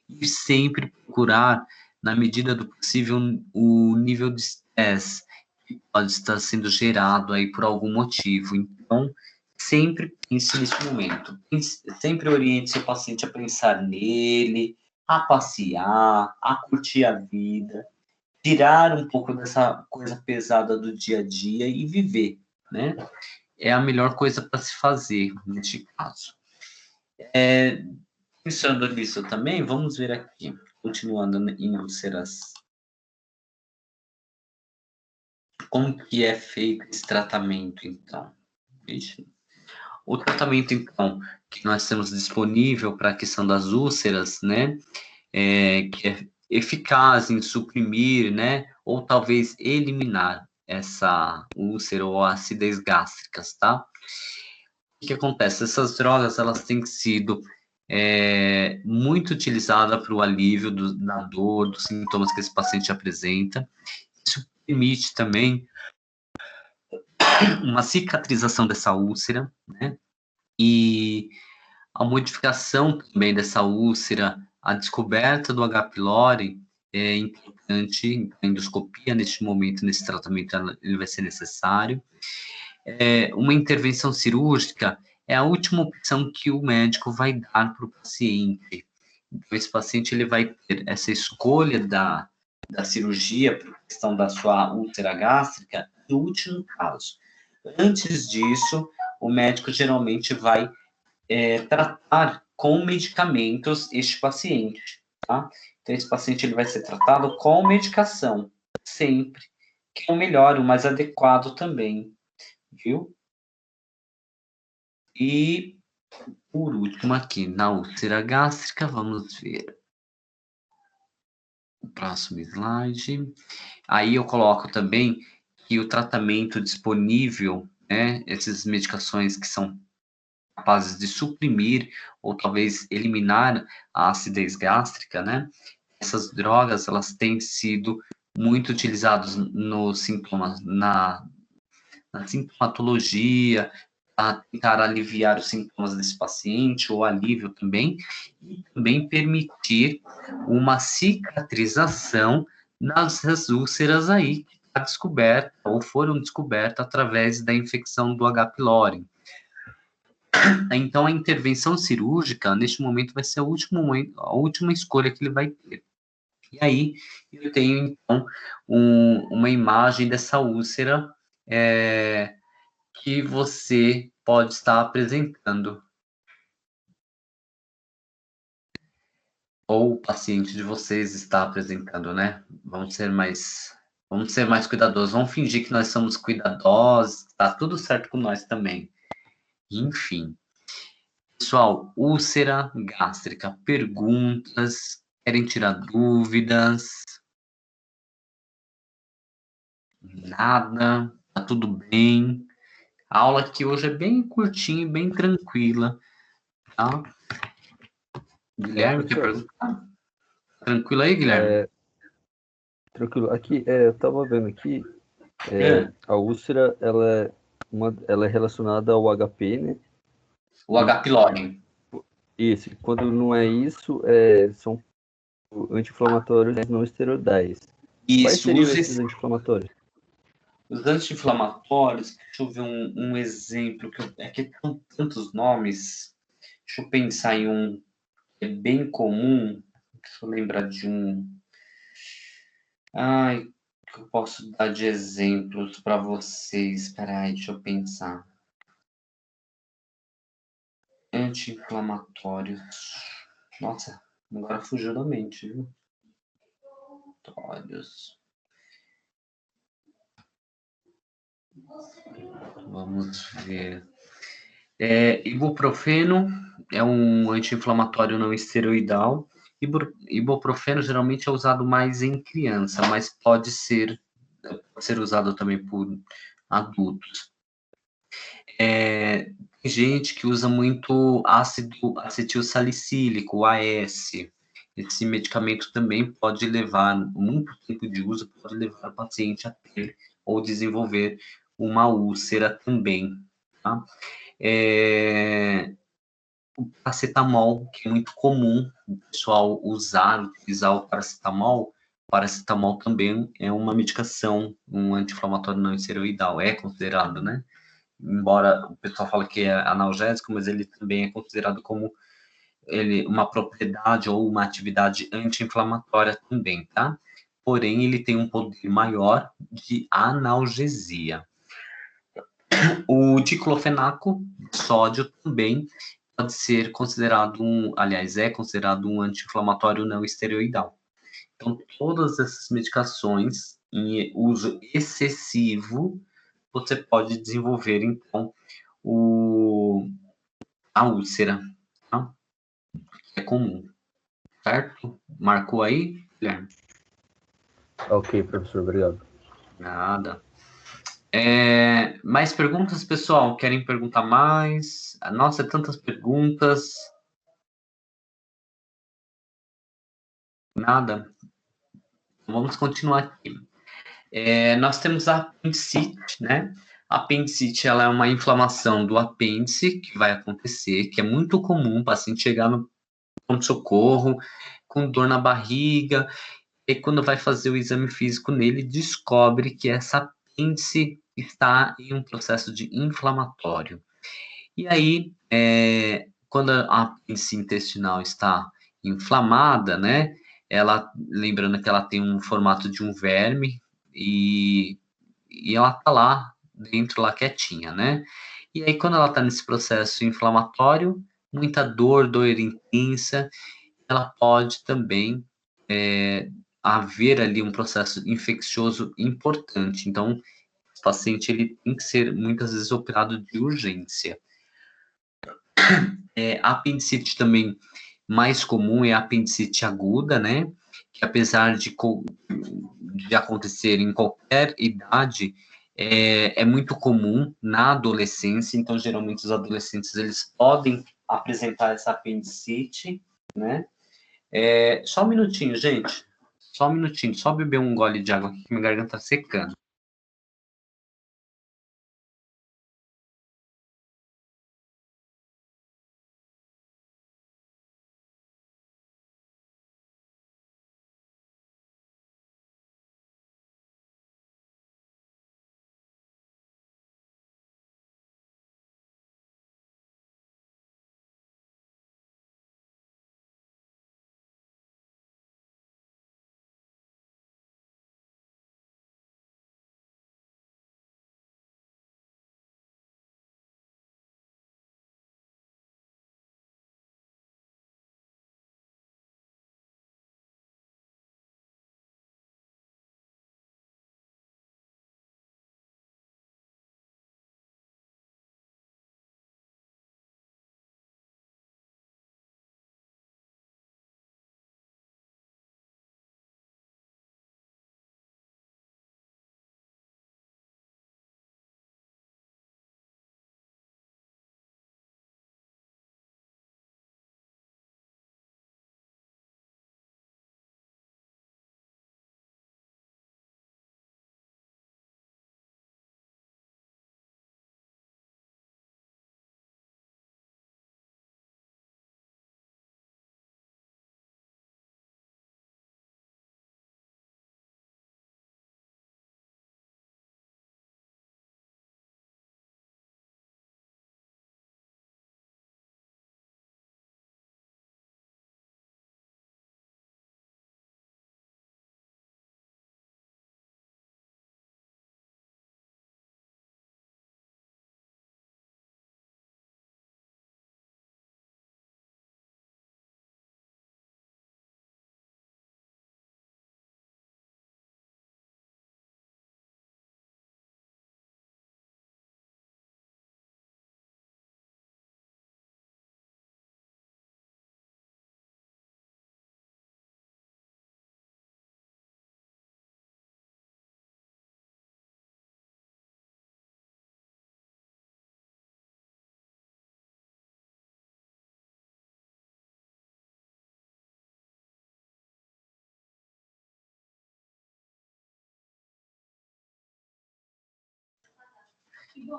e sempre procurar, na medida do possível, o nível de estresse que pode estar sendo gerado aí por algum motivo. Então, sempre pense nesse momento. Sempre oriente seu paciente a pensar nele, a passear, a curtir a vida, tirar um pouco dessa coisa pesada do dia a dia e viver, né? É a melhor coisa para se fazer neste caso. Pensando nisso também, vamos ver aqui, continuando em úlceras, como que é feito esse tratamento, então? O tratamento, então, que nós temos disponível para a questão das úlceras, né, que é eficaz em suprimir, né, ou talvez eliminar essa úlcera ou acidez gástricas, tá? O que acontece? Essas drogas, elas têm sido muito utilizadas para o alívio da dor, dos sintomas que esse paciente apresenta. Isso permite também uma cicatrização dessa úlcera, né? E a modificação também dessa úlcera, a descoberta do H. pylori é importante, a endoscopia neste momento, nesse tratamento, ele vai ser necessário. Uma intervenção cirúrgica é a última opção que o médico vai dar para o paciente. Então, esse paciente, ele vai ter essa escolha da cirurgia por questão da sua úlcera gástrica no último caso. Antes disso, o médico geralmente vai tratar com medicamentos este paciente, tá? Então, esse paciente, ele vai ser tratado com medicação, sempre, que é o melhor, o mais adequado também, viu? E, por último, aqui, na úlcera gástrica, vamos ver o próximo slide. Aí eu coloco também que o tratamento disponível né, essas medicações que são capazes de suprimir ou talvez eliminar a acidez gástrica, né? Essas drogas, elas têm sido muito utilizadas nos sintomas, na sintomatologia, a tentar aliviar os sintomas desse paciente, ou alívio também, e também permitir uma cicatrização nas úlceras aí, que está descoberta, ou foram descobertas através da infecção do H. pylori. Então, a intervenção cirúrgica, neste momento, vai ser a última escolha que ele vai ter. E aí, eu tenho, então, uma imagem dessa úlcera que você pode estar apresentando. Ou o paciente de vocês está apresentando, né? Vamos ser mais cuidadosos. Vamos fingir que nós somos cuidadosos. Tá tudo certo com nós também. Enfim. Pessoal, úlcera gástrica, perguntas, querem tirar dúvidas? Nada, tá tudo bem. A aula aqui hoje é bem curtinha e bem tranquila, tá? Guilherme, quer perguntar? Tranquilo aí, Guilherme? Tranquilo. Aqui, eu tava vendo aqui, a úlcera, ela é relacionada ao HP, né? O H. pylori. Isso. Quando não é isso, são anti-inflamatórios não esteroidais. Quais Isso, seriam esses anti-inflamatórios? Os anti-inflamatórios, deixa eu ver um exemplo, que são tantos nomes. Deixa eu pensar em um que é bem comum. Deixa eu lembrar de um. Ai, que eu posso dar de exemplos para vocês. Espera aí, deixa eu pensar. Anti-inflamatórios. Nossa, agora fugiu da mente, viu? Anti-inflamatórios. Vamos ver. Ibuprofeno é um anti-inflamatório não esteroidal. Ibuprofeno geralmente é usado mais em criança, mas pode ser usado também por adultos. Tem gente que usa muito ácido acetilsalicílico, AS. Esse medicamento também pode levar, muito tempo de uso, pode levar o paciente a ter ou desenvolver uma úlcera também, tá? O paracetamol, que é muito comum o pessoal utilizar o paracetamol. O paracetamol também é uma medicação, um anti-inflamatório não esteroidal, é considerado, né? Embora o pessoal fale que é analgésico, mas ele também é considerado como uma propriedade ou uma atividade anti-inflamatória também, tá? Porém, ele tem um poder maior de analgesia. O diclofenaco de sódio também pode ser considerado é considerado um anti-inflamatório não esteroidal. Então, todas essas medicações em uso excessivo, você pode desenvolver, então, a úlcera, tá? É comum, certo? Marcou aí, Guilherme? Ok, professor, obrigado. Nada. Mais perguntas, pessoal? Querem perguntar mais? Nossa, tantas perguntas. Nada. Vamos continuar aqui. Nós temos a apendicite, né? A apendicite, ela é uma inflamação do apêndice que vai acontecer, que é muito comum o paciente chegar no pronto-socorro com dor na barriga, e quando vai fazer o exame físico nele, descobre que essa apêndice está em um processo de inflamatório. E aí, quando a apêndice intestinal está inflamada, né? Lembrando que ela tem um formato de um verme e ela tá lá dentro, lá quietinha, né? E aí, quando ela tá nesse processo inflamatório, muita dor intensa, ela pode também haver ali um processo infeccioso importante. Então, o paciente ele tem que ser muitas vezes operado de urgência. A apendicite também mais comum é a apendicite aguda, né? Que apesar de acontecer em qualquer idade, é muito comum na adolescência, então geralmente os adolescentes eles podem apresentar essa apendicite, né? Só um minutinho, gente. Só um minutinho, só beber um gole de água aqui que minha garganta tá secando.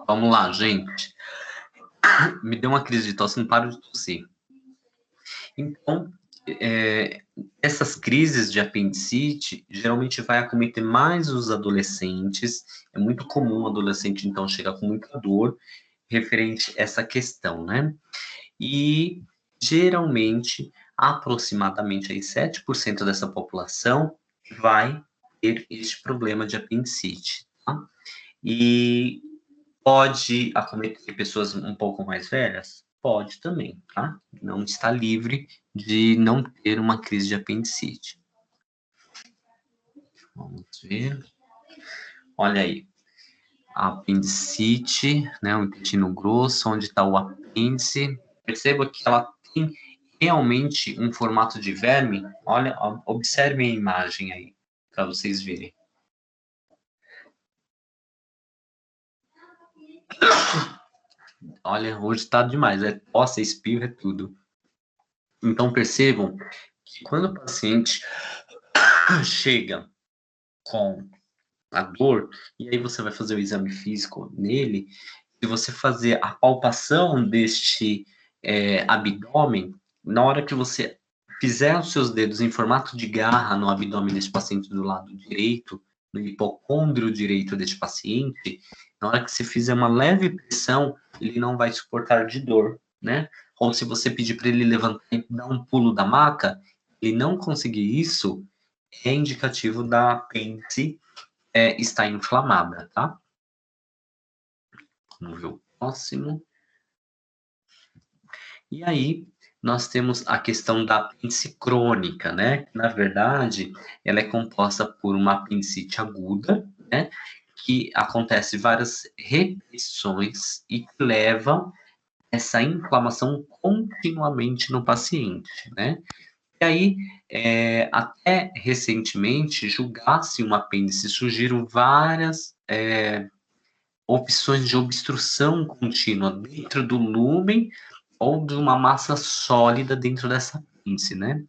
Vamos lá, gente. Me deu uma crise de tosse, não paro de tossir. Então, essas crises de apendicite geralmente vai acometer mais os adolescentes. É muito comum o adolescente, então, chegar com muita dor referente a essa questão, né? E, geralmente, aproximadamente aí 7% dessa população vai ter este problema de apendicite, tá? E pode acometer pessoas um pouco mais velhas? Pode também, tá? Não está livre de não ter uma crise de apendicite. Vamos ver. Olha aí. A apendicite, né? O intestino grosso, onde está o apêndice. Perceba que ela tem realmente um formato de verme. Olha, observem a imagem aí, para vocês verem. Olha, hoje tá demais, tosse, espirro, é tudo. Então, percebam que quando o paciente chega com a dor, e aí você vai fazer o exame físico nele, e você fazer a palpação deste abdômen, na hora que você fizer os seus dedos em formato de garra no abdômen deste paciente do lado direito, no hipocôndrio direito deste paciente, na hora que você fizer uma leve pressão, ele não vai suportar de dor, né? Ou se você pedir para ele levantar e dar um pulo da maca, ele não conseguir isso, é indicativo da apêndice estar inflamada, tá? Vamos ver o próximo. E aí, nós temos a questão da apêndice crônica, né? Na verdade, ela é composta por uma apendicite aguda, né? Que acontece várias repetições e que levam essa inflamação continuamente no paciente, né? E aí, até recentemente, julgar-se um apêndice, surgiram várias opções de obstrução contínua dentro do lúmen ou de uma massa sólida dentro dessa apêndice, né?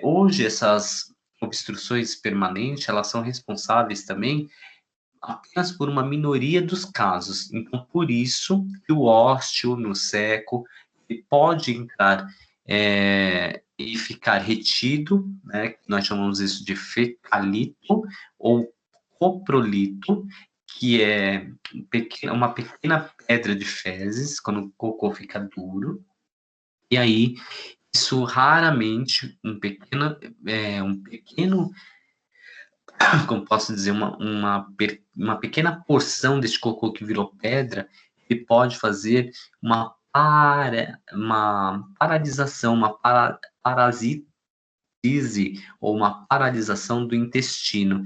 Hoje, essas obstruções permanentes, elas são responsáveis também apenas por uma minoria dos casos. Então, por isso que o ósteo no seco ele pode entrar e ficar retido, né? Nós chamamos isso de fecalito ou coprolito, que é uma pequena pedra de fezes, quando o cocô fica duro. E aí, isso raramente, um pequeno, como posso dizer, uma pequena porção desse cocô que virou pedra, ele pode fazer uma paralisação, parasitise ou uma paralisação do intestino.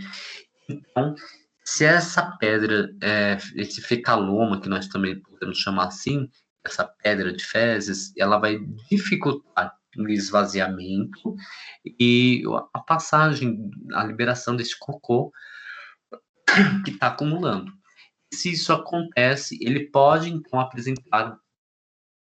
Então, se essa pedra, esse fecaloma, que nós também podemos chamar assim, essa pedra de fezes, ela vai dificultar o esvaziamento e a passagem, a liberação desse cocô que está acumulando. Se isso acontece, ele pode, então, apresentar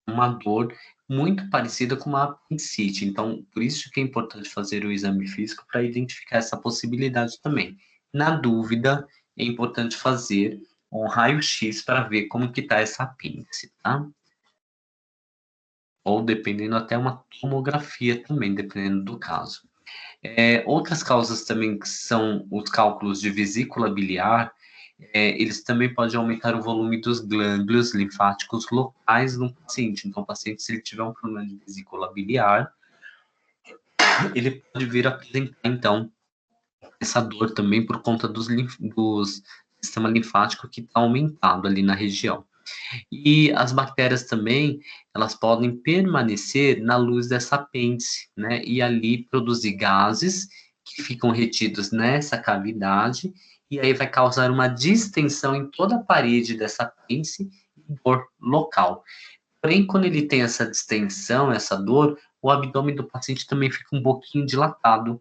uma dor muito parecida com uma apendicite. Então, por isso que é importante fazer o exame físico para identificar essa possibilidade também. Na dúvida, é importante fazer um raio-x para ver como que está essa apêndice, tá? Ou dependendo até uma tomografia também, dependendo do caso. Outras causas também que são os cálculos de vesícula biliar, eles também podem aumentar o volume dos glândulos linfáticos locais no paciente. Então, o paciente, se ele tiver um problema de vesícula biliar, ele pode vir a apresentar, então, essa dor também por conta do sistema linfático que está aumentado ali na região. E as bactérias também, elas podem permanecer na luz dessa apêndice, né? E ali produzir gases que ficam retidos nessa cavidade, e aí vai causar uma distensão em toda a parede dessa apêndice e dor local. Porém, quando ele tem essa distensão, essa dor, o abdômen do paciente também fica um pouquinho dilatado.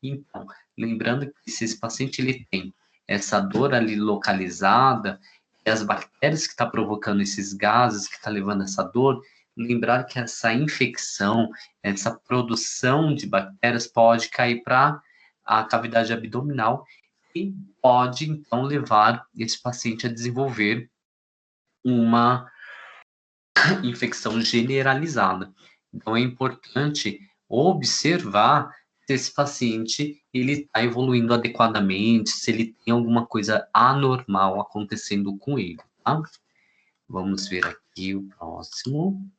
Então, lembrando que se esse paciente ele tem essa dor ali localizada, e as bactérias que está provocando esses gases, que está levando essa dor, lembrar que essa infecção, essa produção de bactérias pode cair para a cavidade abdominal e pode, então, levar esse paciente a desenvolver uma infecção generalizada. Então, é importante observar se esse paciente ele está evoluindo adequadamente, se ele tem alguma coisa anormal acontecendo com ele, tá? Vamos ver aqui o próximo.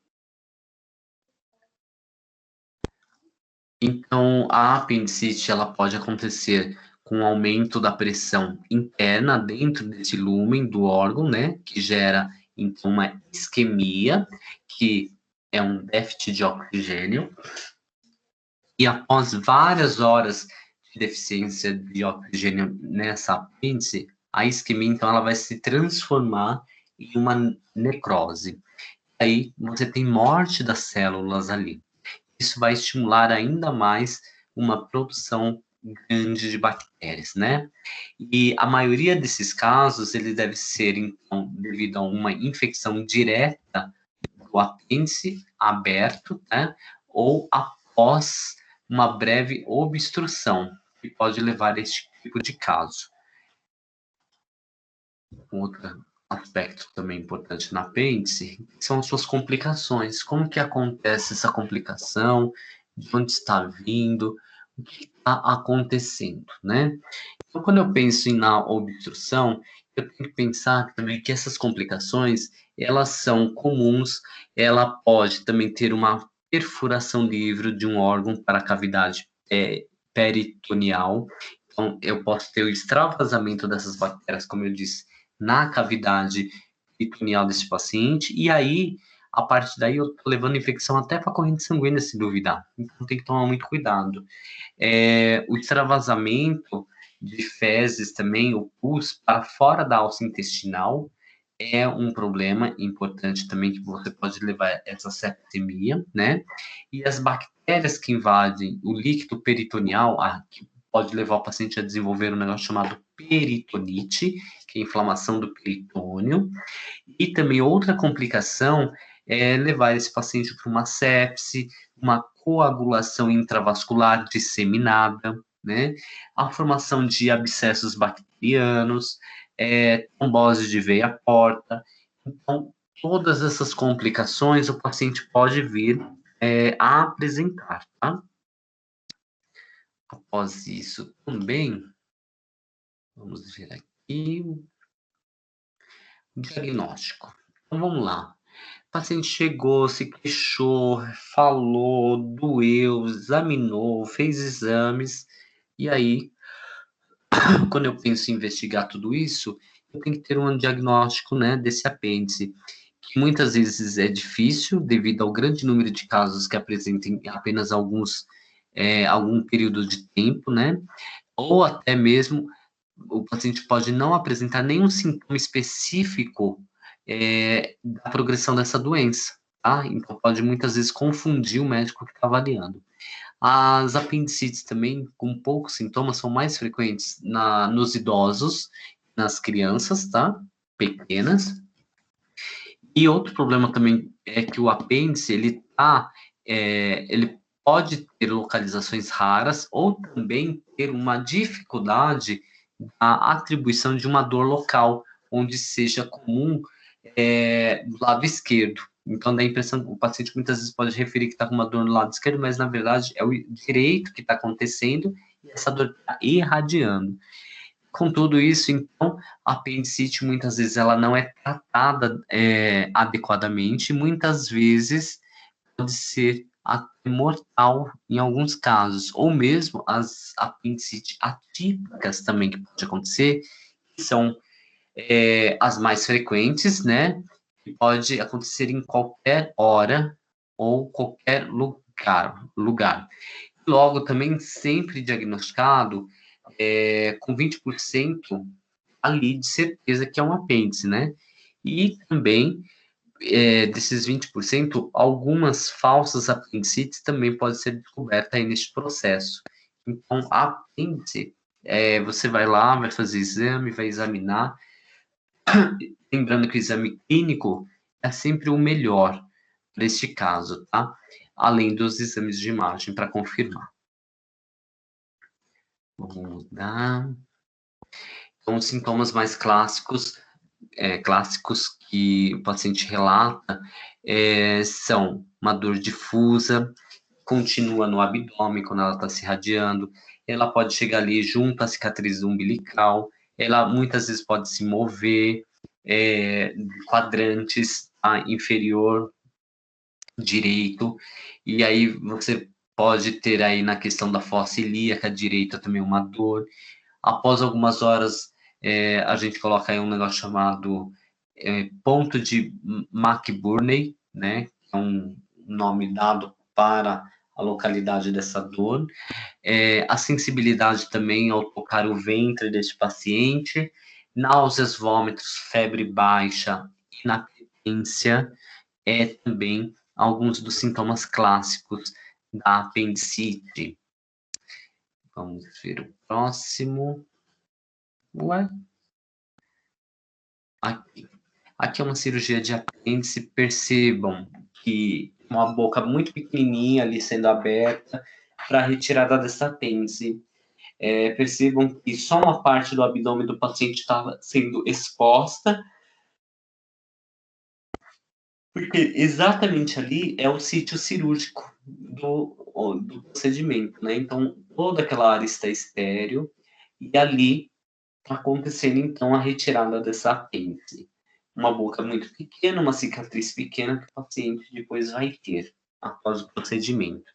Então, a apendicite, ela pode acontecer com o aumento da pressão interna dentro desse lúmen do órgão, né, que gera, então, uma isquemia, que é um déficit de oxigênio, e após várias horas de deficiência de oxigênio nessa apêndice, a isquemia, então, ela vai se transformar em uma necrose. Aí, você tem morte das células ali. Isso vai estimular ainda mais uma produção grande de bactérias, né? E a maioria desses casos, ele deve ser, então, devido a uma infecção direta do apêndice aberto, né? Ou após uma breve obstrução, que pode levar a este tipo de caso. Outro aspecto também importante na apêndice são as suas complicações. Como que acontece essa complicação? De onde está vindo? O que está acontecendo, né? Então, quando eu penso na obstrução, eu tenho que pensar também que essas complicações, elas são comuns, ela pode também ter uma perfuração livre de um órgão para a cavidade peritoneal. Então, eu posso ter o extravasamento dessas bactérias, como eu disse, na cavidade peritoneal desse paciente, e aí, a partir daí, eu tô levando infecção até para a corrente sanguínea, se duvidar. Então, tem que tomar muito cuidado. O extravasamento de fezes também, o pus, para fora da alça intestinal, é um problema importante também, que você pode levar essa septicemia, né? E as bactérias que invadem o líquido peritoneal, que pode levar o paciente a desenvolver um negócio chamado peritonite, que é a inflamação do peritônio, e também outra complicação é levar esse paciente para uma sepse, uma coagulação intravascular disseminada, né? A formação de abscessos bacterianos, trombose de veia porta. Então, todas essas complicações o paciente pode vir a apresentar, tá? Após isso, também, vamos ver aqui, diagnóstico. Então, vamos lá. O paciente chegou, se queixou, falou, doeu, examinou, fez exames, e aí, quando eu penso em investigar tudo isso, eu tenho que ter um diagnóstico, né, desse apêndice, que muitas vezes é difícil, devido ao grande número de casos que apresentem apenas algum período de tempo, né, ou até mesmo o paciente pode não apresentar nenhum sintoma específico da progressão dessa doença, tá? Então, pode muitas vezes confundir o médico que está avaliando. As apendicites também, com poucos sintomas, são mais frequentes nos idosos, nas crianças, tá? Pequenas. E outro problema também é que o apêndice, ele pode ter localizações raras ou também ter uma dificuldade a atribuição de uma dor local, onde seja comum do lado esquerdo. Então, dá a impressão que o paciente muitas vezes pode referir que está com uma dor no lado esquerdo, mas na verdade é o direito que está acontecendo e essa dor está irradiando. Com tudo isso, então, a apendicite muitas vezes ela não é tratada adequadamente, muitas vezes pode ser até mortal em alguns casos, ou mesmo as apendicites atípicas também que pode acontecer, que são as mais frequentes, né? Que pode acontecer em qualquer hora ou qualquer lugar. Logo, também sempre diagnosticado com 20% ali de certeza que é um apêndice, né? E também desses 20%, algumas falsas apendicites também podem ser descobertas aí neste processo. Então, a apêndice, você vai lá, vai fazer exame, vai examinar. Lembrando que o exame clínico é sempre o melhor para este caso, tá? Além dos exames de imagem para confirmar. Vamos lá. Então, os sintomas mais clássicos que o paciente relata são uma dor difusa, continua no abdômen quando ela está se irradiando, ela pode chegar ali junto à cicatriz umbilical, ela muitas vezes pode se mover, quadrantes inferior direito, e aí você pode ter aí na questão da fossa ilíaca direita também uma dor. Após algumas horas, a gente coloca aí um negócio chamado ponto de McBurney, né? É um nome dado para a localidade dessa dor. A sensibilidade também ao tocar o ventre deste paciente, náuseas, vômitos, febre baixa, inapetência, também alguns dos sintomas clássicos da apendicite. Vamos ver o próximo. Ué? Aqui é uma cirurgia de apêndice. Percebam que uma boca muito pequenininha ali sendo aberta para a retirada dessa apêndice. Percebam que só uma parte do abdômen do paciente estava sendo exposta, porque exatamente ali é o sítio cirúrgico do procedimento, né? Então, toda aquela área está estéril e ali está acontecendo, então, a retirada dessa apêndice. Uma boca muito pequena, uma cicatriz pequena que o paciente depois vai ter após o procedimento.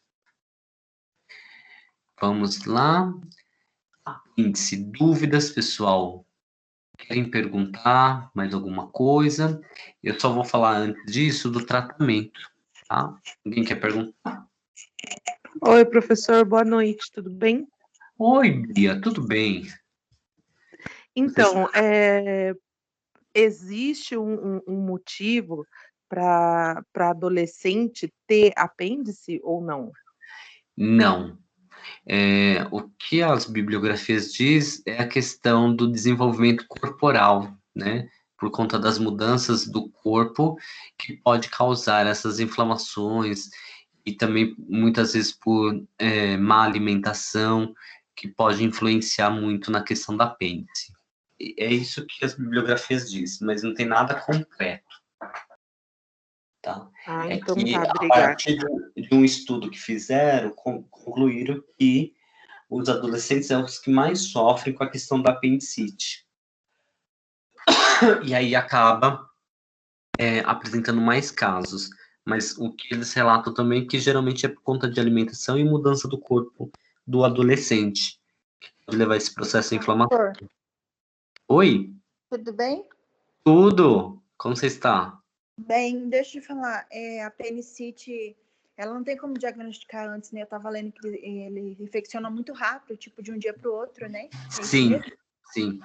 Vamos lá. Apêndice, dúvidas, pessoal? Querem perguntar mais alguma coisa? Eu só vou falar antes disso do tratamento, tá? Alguém quer perguntar? Oi, professor, boa noite, tudo bem? Oi, Bia, tudo bem? Então, existe um motivo para adolescente ter apêndice ou não? Não. O que as bibliografias diz é a questão do desenvolvimento corporal, né? Por conta das mudanças do corpo que pode causar essas inflamações e também muitas vezes por má alimentação que pode influenciar muito na questão da apêndice. É isso que as bibliografias dizem, mas não tem nada concreto. Tá? Então Que tá, a obrigada. partir de um estudo que fizeram, concluíram que os adolescentes são os que mais sofrem com a questão da apendicite. E aí acaba apresentando mais casos. Mas o que eles relatam também é que geralmente é por conta de alimentação e mudança do corpo do adolescente, que pode levar esse processo inflamatório. Oi? Tudo bem? Tudo! Como você está? Bem, deixa eu te falar, a apendicite, ela não tem como diagnosticar antes, né? Eu tava lendo que ele infecciona muito rápido, tipo de um dia para o outro, né? Sim, sim.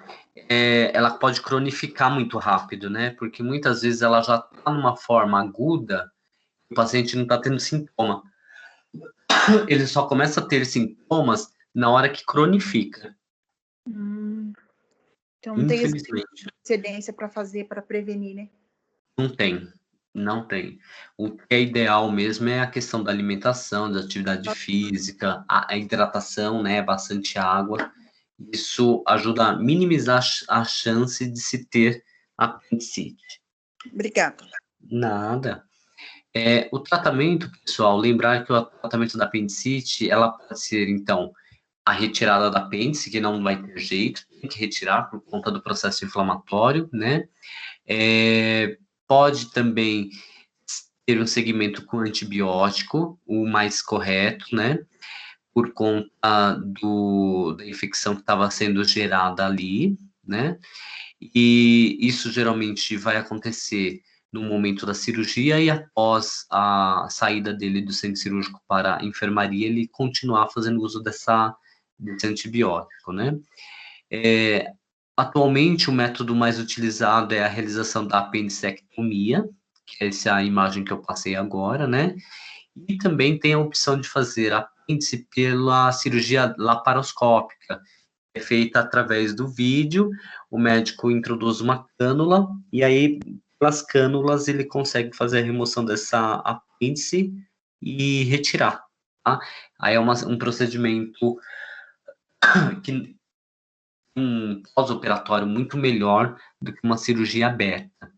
Ela pode cronificar muito rápido, né? Porque muitas vezes ela já está numa forma aguda, o paciente não está tendo sintoma. Ele só começa a ter sintomas na hora que cronifica. Então não tem Infelizmente. incidência para fazer, para prevenir, né? Não tem. O que é ideal mesmo é a questão da alimentação, da atividade física, a hidratação, né? Bastante água. Isso ajuda a minimizar a chance de se ter apendicite. Obrigada. Nada. O tratamento, pessoal, lembrar que o tratamento da apendicite, ela pode ser, então, a retirada da apêndice, que não vai ter jeito, tem que retirar por conta do processo inflamatório, né? Pode também ter um segmento com antibiótico, o mais correto, né? Por conta da infecção que estava sendo gerada ali, né? E isso geralmente vai acontecer no momento da cirurgia e após a saída dele do centro cirúrgico para a enfermaria, ele continuar fazendo uso desse antibiótico, né? Atualmente, o método mais utilizado é a realização da apendicectomia, que é essa imagem que eu passei agora, né? E também tem a opção de fazer a apêndice pela cirurgia laparoscópica, é feita através do vídeo, o médico introduz uma cânula, e aí, pelas cânulas, ele consegue fazer a remoção dessa apêndice e retirar, tá? Aí é um procedimento que um pós-operatório muito melhor do que uma cirurgia aberta.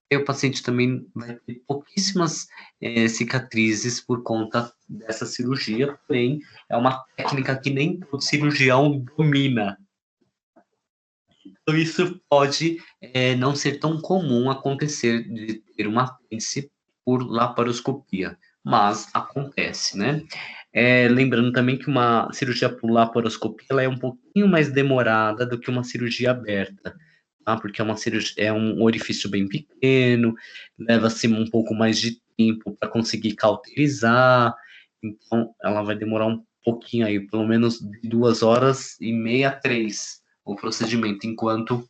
E o paciente também vai ter pouquíssimas cicatrizes por conta dessa cirurgia, porém, é uma técnica que nem todo cirurgião domina. Então, isso pode não ser tão comum acontecer de ter uma apêndice por laparoscopia, mas acontece, né? Lembrando também que uma cirurgia por laparoscopia ela é um pouquinho mais demorada do que uma cirurgia aberta, tá? Porque é um orifício bem pequeno, leva-se um pouco mais de tempo para conseguir cauterizar, então ela vai demorar um pouquinho aí, pelo menos 2h30 a 3 o procedimento, enquanto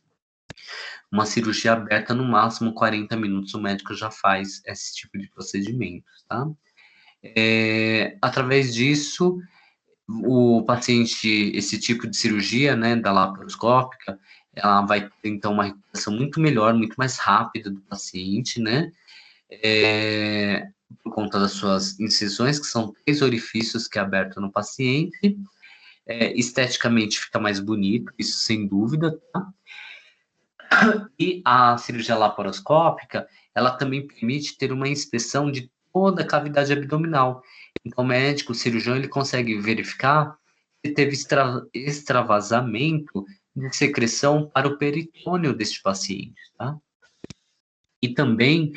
uma cirurgia aberta, no máximo 40 minutos, o médico já faz esse tipo de procedimento, tá? Através disso, o paciente, esse tipo de cirurgia, né, da laparoscópica, ela vai ter, então, uma recuperação muito melhor, muito mais rápida do paciente, né, por conta das suas incisões, que são 3 orifícios que é aberto no paciente, esteticamente fica mais bonito, isso sem dúvida, tá? E a cirurgia laparoscópica, ela também permite ter uma inspeção de toda a cavidade abdominal. Então, o médico, o cirurgião, ele consegue verificar se teve extravasamento de secreção para o peritônio deste paciente, tá? E também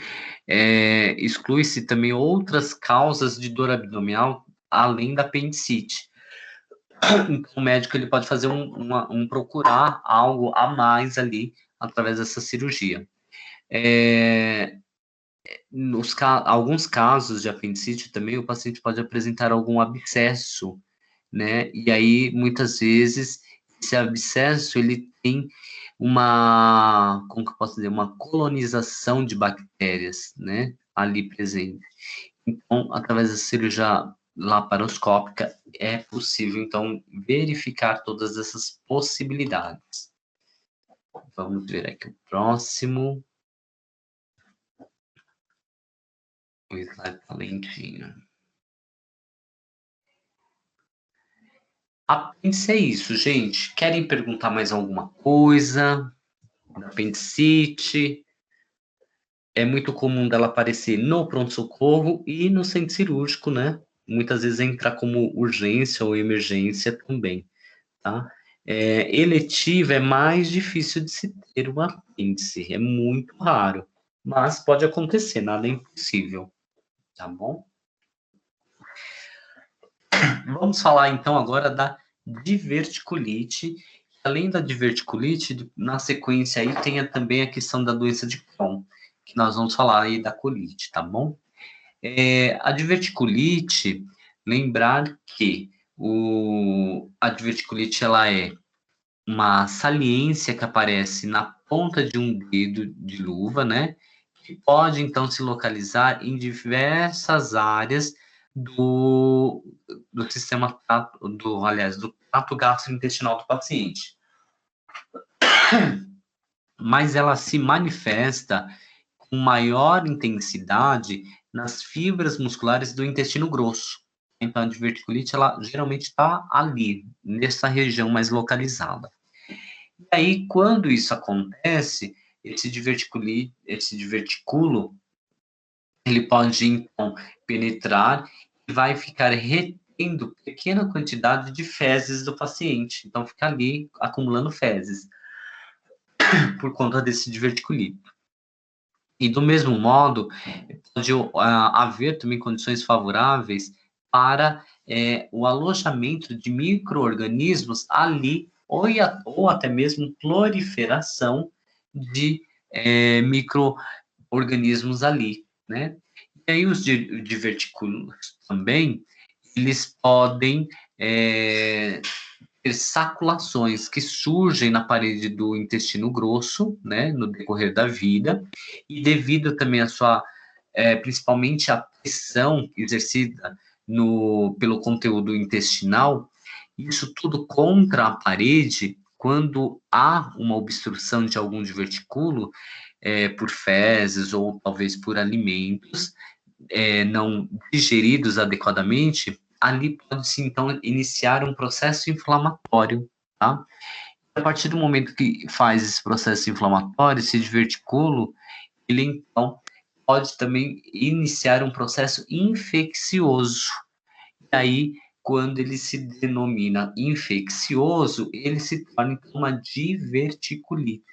exclui-se também outras causas de dor abdominal além da apendicite. Então, o médico ele pode fazer procurar algo a mais ali através dessa cirurgia. Alguns casos de apendicite também, o paciente pode apresentar algum abscesso, né? E aí, muitas vezes, esse abscesso, ele tem como que eu posso dizer, uma colonização de bactérias, né? Ali presente. Então, através da cirurgia laparoscópica, é possível, então, verificar todas essas possibilidades. Vamos ver aqui o próximo. O slide está lentinho. Apêndice é isso, gente. Querem perguntar mais alguma coisa? Apendicite. É muito comum dela aparecer no pronto-socorro e no centro cirúrgico, né? Muitas vezes entra como urgência ou emergência também, tá? Eletiva é mais difícil de se ter uma apêndice, é muito raro, mas pode acontecer, nada é impossível, tá bom? Vamos falar então agora da diverticulite. Além da diverticulite, na sequência aí tem também a questão da doença de Crohn, que nós vamos falar aí da colite, tá bom? A diverticulite, lembrar que a diverticulite, ela é uma saliência que aparece na ponta de um dedo de luva, né? Que pode, então, se localizar em diversas áreas do sistema, do trato gastrointestinal do paciente. Mas ela se manifesta com maior intensidade nas fibras musculares do intestino grosso. Então, a diverticulite, ela geralmente está ali, nessa região mais localizada. E aí, quando isso acontece, esse divertículo, ele pode, então, penetrar e vai ficar retendo pequena quantidade de fezes do paciente. Então, fica ali acumulando fezes por conta desse diverticulito. E, do mesmo modo, pode haver também condições favoráveis para o alojamento de micro-organismos ali, ou até mesmo proliferação de micro-organismos ali, né? E aí os divertículos também, eles podem ter saculações que surgem na parede do intestino grosso, né, no decorrer da vida, e devido também à sua, principalmente à pressão exercida pelo conteúdo intestinal, isso tudo contra a parede, quando há uma obstrução de algum divertículo, por fezes ou talvez por alimentos não digeridos adequadamente, ali pode-se, então, iniciar um processo inflamatório, tá? A partir do momento que faz esse processo inflamatório, esse divertículo, ele, então, pode também iniciar um processo infeccioso. E aí, quando ele se denomina infeccioso, ele se torna, então, uma diverticulite.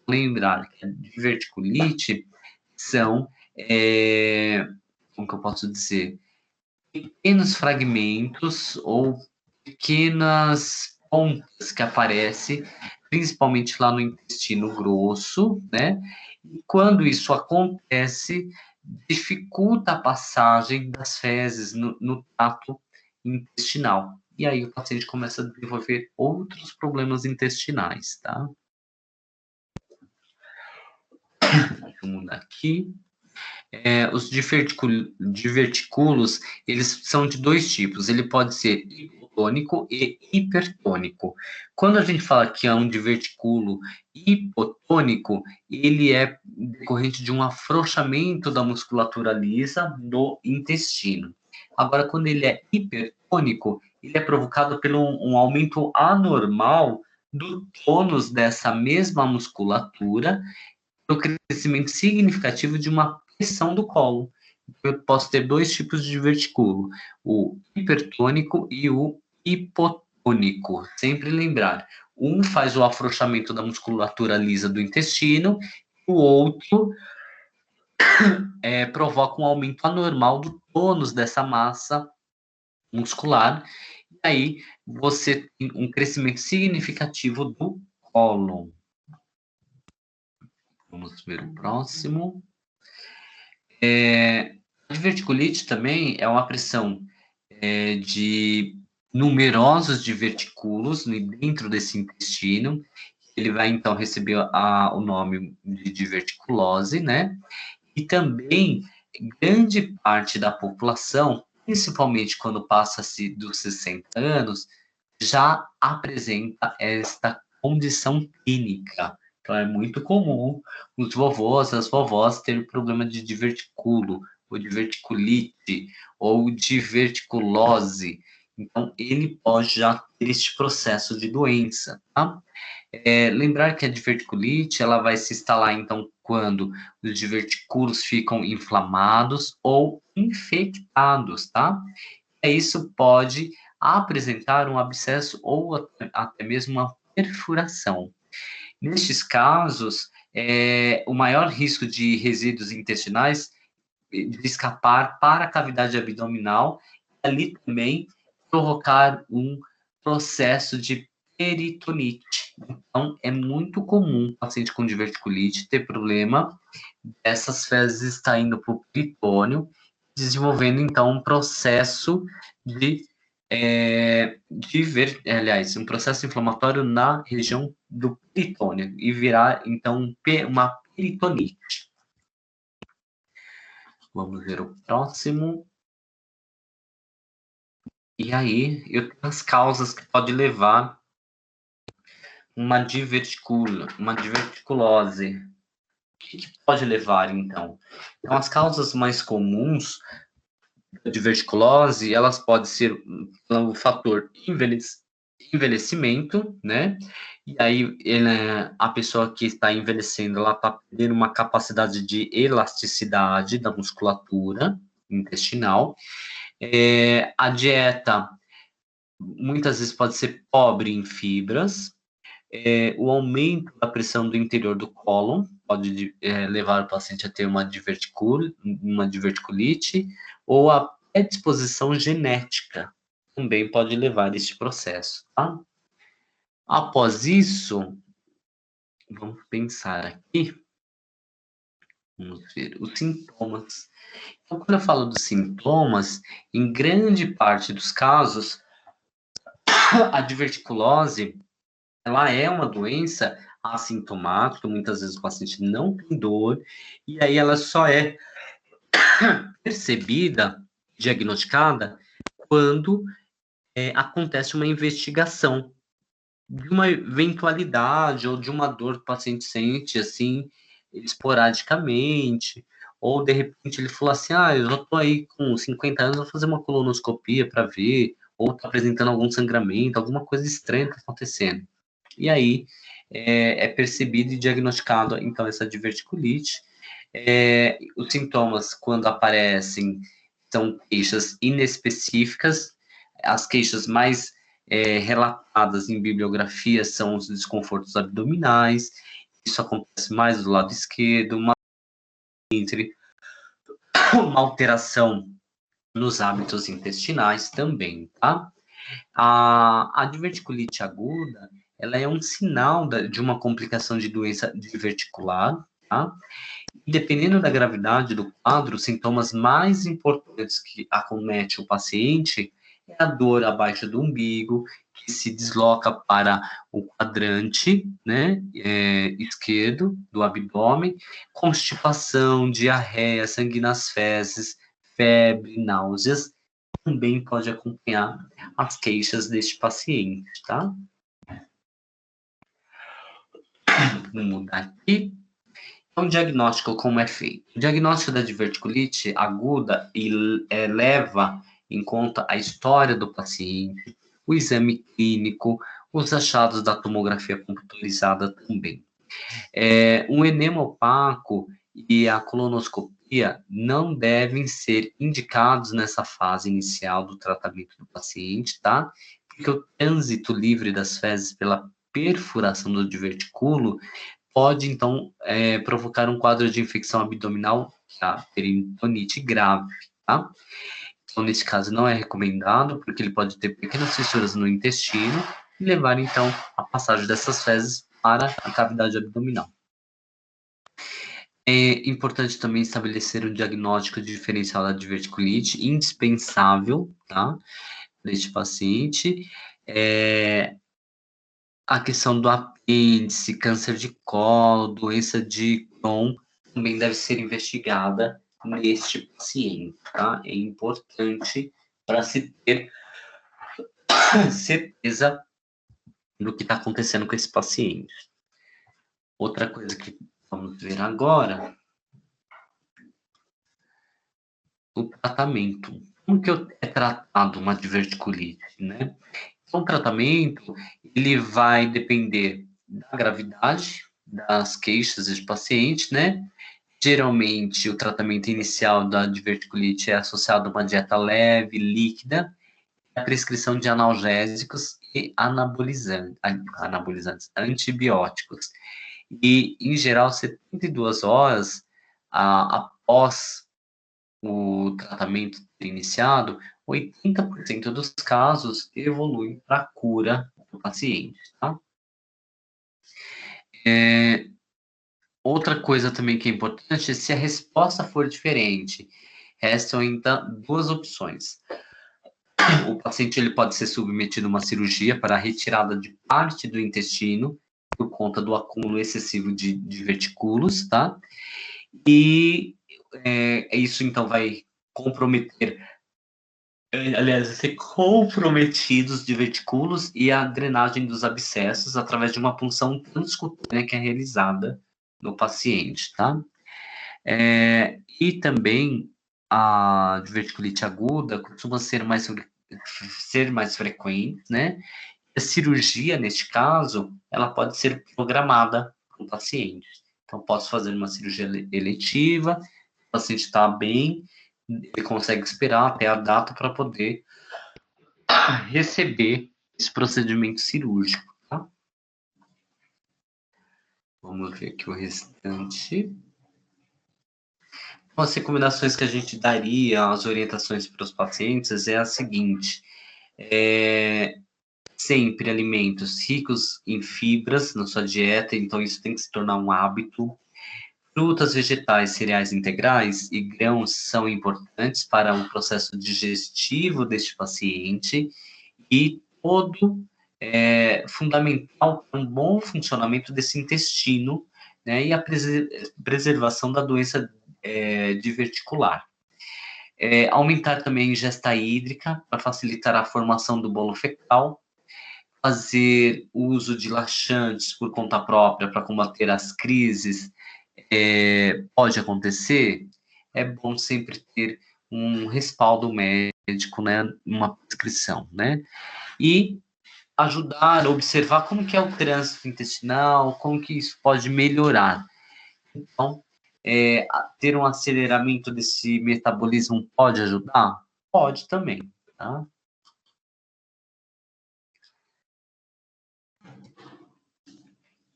Lembrar que a diverticulite são, como que eu posso dizer, pequenos fragmentos ou pequenas pontas que aparecem, principalmente lá no intestino grosso, né? E quando isso acontece, dificulta a passagem das fezes no trato intestinal. E aí o paciente começa a desenvolver outros problemas intestinais, tá? Deixa eu mudar aqui. Os divertículos, eles são de dois tipos. Ele pode ser hipotônico e hipertônico. Quando a gente fala que é um divertículo hipotônico, ele é decorrente de um afrouxamento da musculatura lisa do intestino. Agora, quando ele é hipertônico, ele é provocado por um aumento anormal do tônus dessa mesma musculatura, o crescimento significativo de uma pressão do colo. Eu posso ter dois tipos de divertículo, o hipertônico e o hipotônico. Sempre lembrar, um faz o afrouxamento da musculatura lisa do intestino, o outro provoca um aumento anormal do tônus dessa massa muscular, e aí você tem um crescimento significativo do cólon. Vamos ver o próximo. A diverticulite também é uma pressão de numerosos divertículos dentro desse intestino. Ele vai, então, receber o nome de diverticulose, né? E também, grande parte da população principalmente quando passa-se dos 60 anos, já apresenta esta condição clínica. Então, é muito comum os vovôs, as vovós terem problema de divertículo, ou de verticulite, ou de verticulose. Então, ele pode já ter este processo de doença, tá? Lembrar que a diverticulite, ela vai se instalar, então, quando os divertículos ficam inflamados ou infectados, tá? Isso pode apresentar um abscesso ou até mesmo uma perfuração. Nestes casos, o maior risco de resíduos intestinais de escapar para a cavidade abdominal e ali também provocar um processo de peritonite. Então, é muito comum o paciente com diverticulite ter problema dessas fezes estar indo para o peritônio, desenvolvendo, então, um processo aliás, um processo inflamatório na região do peritônio e virar, então, uma peritonite. Vamos ver o próximo. E aí, eu tenho as causas que pode levar uma diverticulose. O que pode levar, então? Então, as causas mais comuns da diverticulose, elas podem ser o fator envelhecimento, né? E aí, a pessoa que está envelhecendo, ela está perdendo uma capacidade de elasticidade da musculatura intestinal. A dieta, muitas vezes, pode ser pobre em fibras. O aumento da pressão do interior do cólon pode levar o paciente a ter uma diverticulite, ou a predisposição genética também pode levar a este processo, tá? Após isso, vamos pensar aqui, vamos ver os sintomas. Então, quando eu falo dos sintomas, em grande parte dos casos, a diverticulose, ela é uma doença assintomática, muitas vezes o paciente não tem dor, e aí ela só é percebida, diagnosticada, quando acontece uma investigação de uma eventualidade ou de uma dor que o paciente sente, assim, esporadicamente, ou de repente ele falou assim, eu já estou aí com 50 anos, vou fazer uma colonoscopia para ver, ou está apresentando algum sangramento, alguma coisa estranha está acontecendo. E aí é percebido e diagnosticado, então, essa diverticulite. Os sintomas, quando aparecem, são queixas inespecíficas. As queixas mais relatadas em bibliografia são os desconfortos abdominais. Isso acontece mais do lado esquerdo, uma alteração nos hábitos intestinais também, tá? A diverticulite aguda, ela é um sinal de uma complicação de doença diverticular, tá? E dependendo da gravidade do quadro, os sintomas mais importantes que acomete o paciente é a dor abaixo do umbigo, que se desloca para o quadrante, né, esquerdo do abdômen, constipação, diarreia, sangue nas fezes, febre, náuseas, também pode acompanhar as queixas deste paciente, tá? Vou mudar aqui. Então, o diagnóstico, como é feito? O diagnóstico da diverticulite aguda leva em conta a história do paciente, o exame clínico, os achados da tomografia computadorizada também. Um enema opaco e a colonoscopia não devem ser indicados nessa fase inicial do tratamento do paciente, tá? Porque o trânsito livre das fezes pela perfuração do divertículo pode, então, provocar um quadro de infecção abdominal, tá? Peritonite grave, tá? Então, nesse caso, não é recomendado, porque ele pode ter pequenas fissuras no intestino e levar, então, a passagem dessas fezes para a cavidade abdominal. É importante também estabelecer um diagnóstico diferencial da diverticulite, indispensável, tá? Neste paciente. A questão do apêndice, câncer de colo, doença de Crohn, também deve ser investigada neste paciente, tá? É importante para se ter certeza do que está acontecendo com esse paciente. Outra coisa que vamos ver agora, o tratamento. Como que é tratado uma diverticulite, né? Então, o tratamento, ele vai depender da gravidade, das queixas dos pacientes, né? Geralmente, o tratamento inicial da diverticulite é associado a uma dieta leve, líquida, a prescrição de analgésicos e anabolizantes, antibióticos. E, em geral, 72 horas após o tratamento iniciado, 80% dos casos evoluem para a cura do paciente, tá? Outra coisa também que é importante é se a resposta for diferente. Restam então duas opções. O paciente ele pode ser submetido a uma cirurgia para a retirada de parte do intestino por conta do acúmulo excessivo de divertículos, tá? E isso então vai comprometer, aliás, vai ser comprometido os divertículos e a drenagem dos abscessos através de uma punção transcutânea que é realizada no paciente, tá? E também a diverticulite aguda costuma ser mais frequente, né? A cirurgia, neste caso, ela pode ser programada para o paciente. Então, posso fazer uma cirurgia eletiva, o paciente está bem, ele consegue esperar até a data para poder receber esse procedimento cirúrgico, tá? Vamos ver aqui o restante. As recomendações que a gente daria, as orientações para os pacientes é a seguinte: sempre alimentos ricos em fibras na sua dieta, então isso tem que se tornar um hábito. Frutas, vegetais, cereais integrais e grãos são importantes para o processo digestivo deste paciente e todo fundamental para um bom funcionamento desse intestino, né, e a preservação da doença diverticular. Aumentar também a ingesta hídrica para facilitar a formação do bolo fecal, fazer uso de laxantes por conta própria para combater as crises, pode acontecer, é bom sempre ter um respaldo médico, né, uma prescrição, né, e ajudar a observar como que é o trânsito intestinal, como que isso pode melhorar. Então, ter um aceleramento desse metabolismo pode ajudar? Pode também, tá?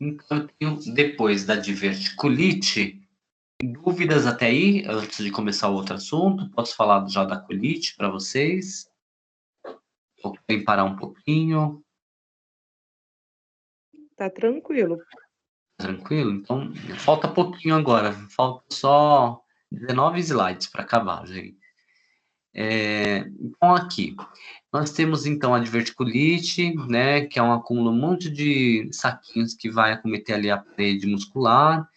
Então, eu tenho, depois da diverticulite, dúvidas até aí, antes de começar o outro assunto? Posso falar já da colite para vocês? Ou querem parar um pouquinho? Tá tranquilo. Tranquilo? Então, falta pouquinho agora. Falta só 19 slides para acabar, gente. Então, aqui, nós temos, então, a diverticulite, né, que é um acúmulo, um monte de saquinhos que vai acometer ali a parede muscular.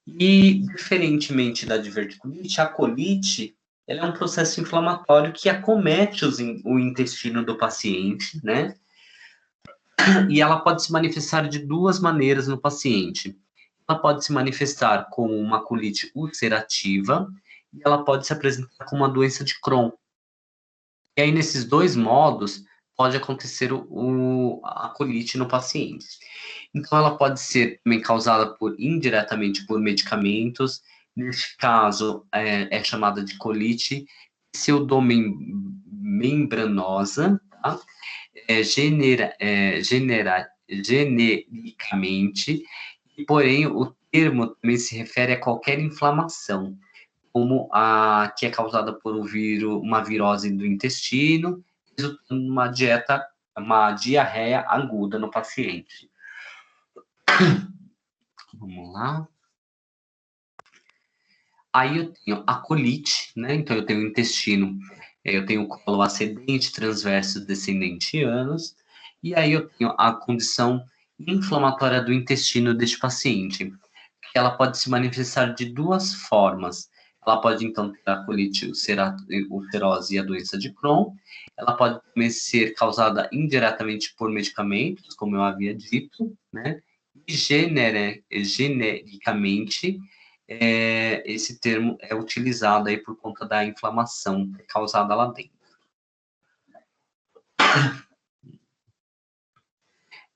E, diferentemente da diverticulite, a colite, ela é um processo inflamatório que acomete o intestino do paciente, né? E ela pode se manifestar de duas maneiras no paciente. Ela pode se manifestar como uma colite ulcerativa e ela pode se apresentar como uma doença de Crohn. E aí, nesses dois modos, pode acontecer a colite no paciente. Então, ela pode ser também causada indiretamente por medicamentos. Neste caso, é chamada de colite pseudomembranosa, tá? Genericamente, porém, o termo também se refere a qualquer inflamação, como a que é causada por uma virose do intestino, resultando numa uma diarreia aguda no paciente. Vamos lá. Aí eu tenho a colite, né? Então eu tenho o intestino, eu tenho o colo ascendente, transverso, descendente e ânus, e aí eu tenho a condição inflamatória do intestino deste paciente, que ela pode se manifestar de duas formas. ela pode, então, ter a colite ulcerose e a doença de Crohn. Ela pode também ser causada indiretamente por medicamentos, como eu havia dito, né? E genericamente, esse termo é utilizado aí por conta da inflamação causada lá dentro.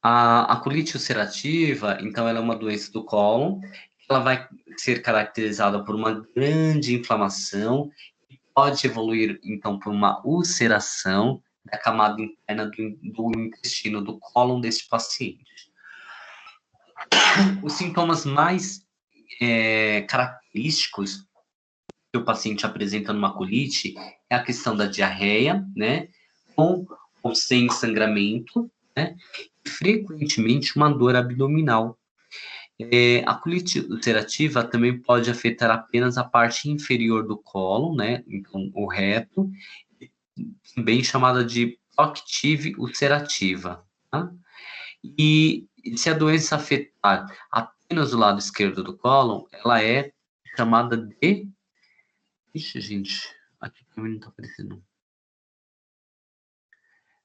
A colite ulcerativa, então, ela é uma doença do cólon. Ela vai ser caracterizada por uma grande inflamação, e pode evoluir, então, por uma ulceração da camada interna do intestino, do cólon deste paciente. Os sintomas mais característicos que o paciente apresenta numa colite é a questão da diarreia, né, com ou sem sangramento, né, e frequentemente uma dor abdominal. A colite ulcerativa também pode afetar apenas a parte inferior do cólon, né, então o reto, também chamada de proctive ulcerativa, tá? E se a doença afetar apenas o lado esquerdo do cólon, ela é chamada de... Ixi, gente, aqui também não está aparecendo.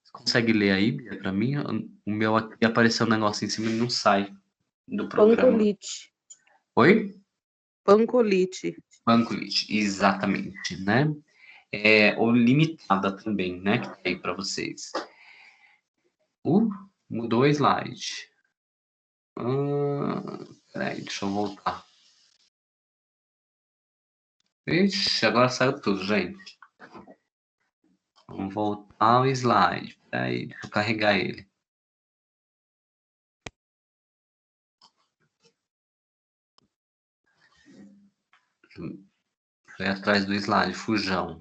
Você consegue ler aí, Bia, para mim? O meu aqui apareceu um negócio em cima e não sai do programa. Pancolite. Oi? Pancolite. Pancolite, exatamente, né? Ou limitada também, né? Que tá aí para vocês. Mudou o slide. Peraí, deixa eu voltar. Ixi, agora saiu tudo, gente. Vamos voltar ao slide. Peraí, deixa eu carregar ele. Foi atrás do slide, fujão.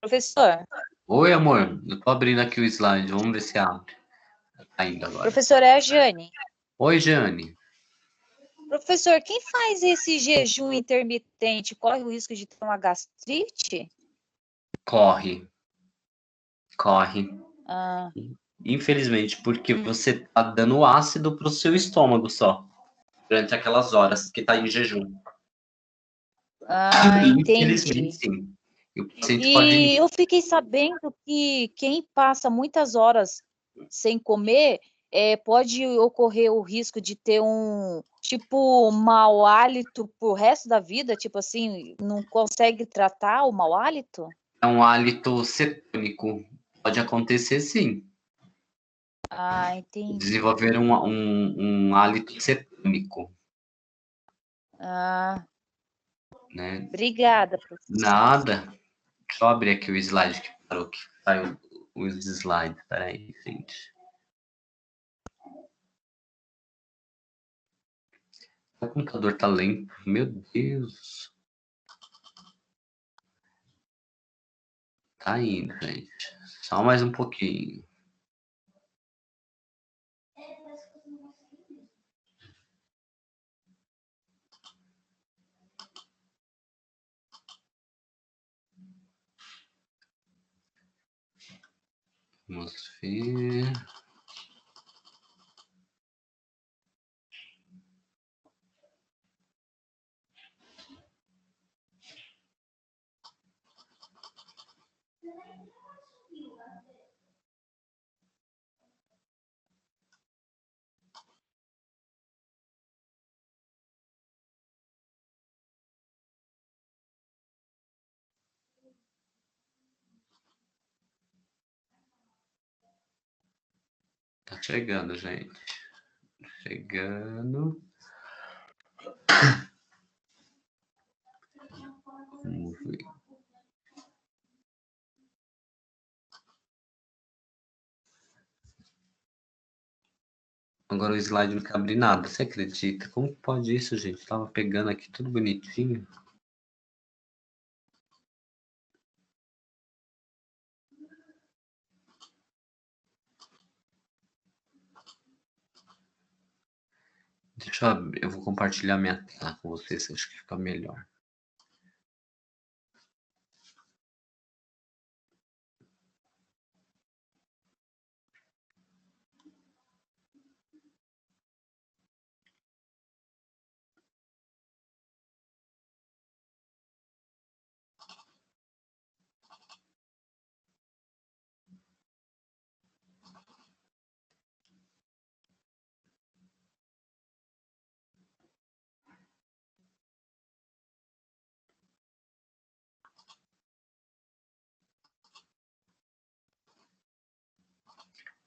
Professor, Oi, amor. Eu tô abrindo aqui o slide. Vamos ver se abre. Tá indo agora. professor, é a Jane. Oi, Jane. Professor, quem faz esse jejum intermitente corre o risco de ter uma gastrite? Corre. Corre. Ah, Infelizmente, porque você tá dando ácido pro seu estômago só. Durante aquelas horas que tá em jejum. Infelizmente, entendi. sim. E o paciente E eu fiquei sabendo que quem passa muitas horas sem comer, pode ocorrer o risco de ter um, tipo, mau hálito pro resto da vida, tipo assim, não consegue tratar o mau hálito? É um hálito cetônico. Pode acontecer, sim. Entendi. Desenvolver um hálito cetônico, né? Obrigada, professor. Nada. Deixa eu abrir aqui o slide que parou, que saiu os slides. Peraí, gente. O computador tá lento. Meu Deus. Tá indo, gente. Só mais um pouquinho. Vamos ver. Tá chegando, gente. Chegando. Vamos ver. Agora o slide não cabe nada, você acredita? Como pode isso, gente? Tava pegando aqui tudo bonitinho. Eu vou compartilhar minha tela com vocês, acho que fica melhor.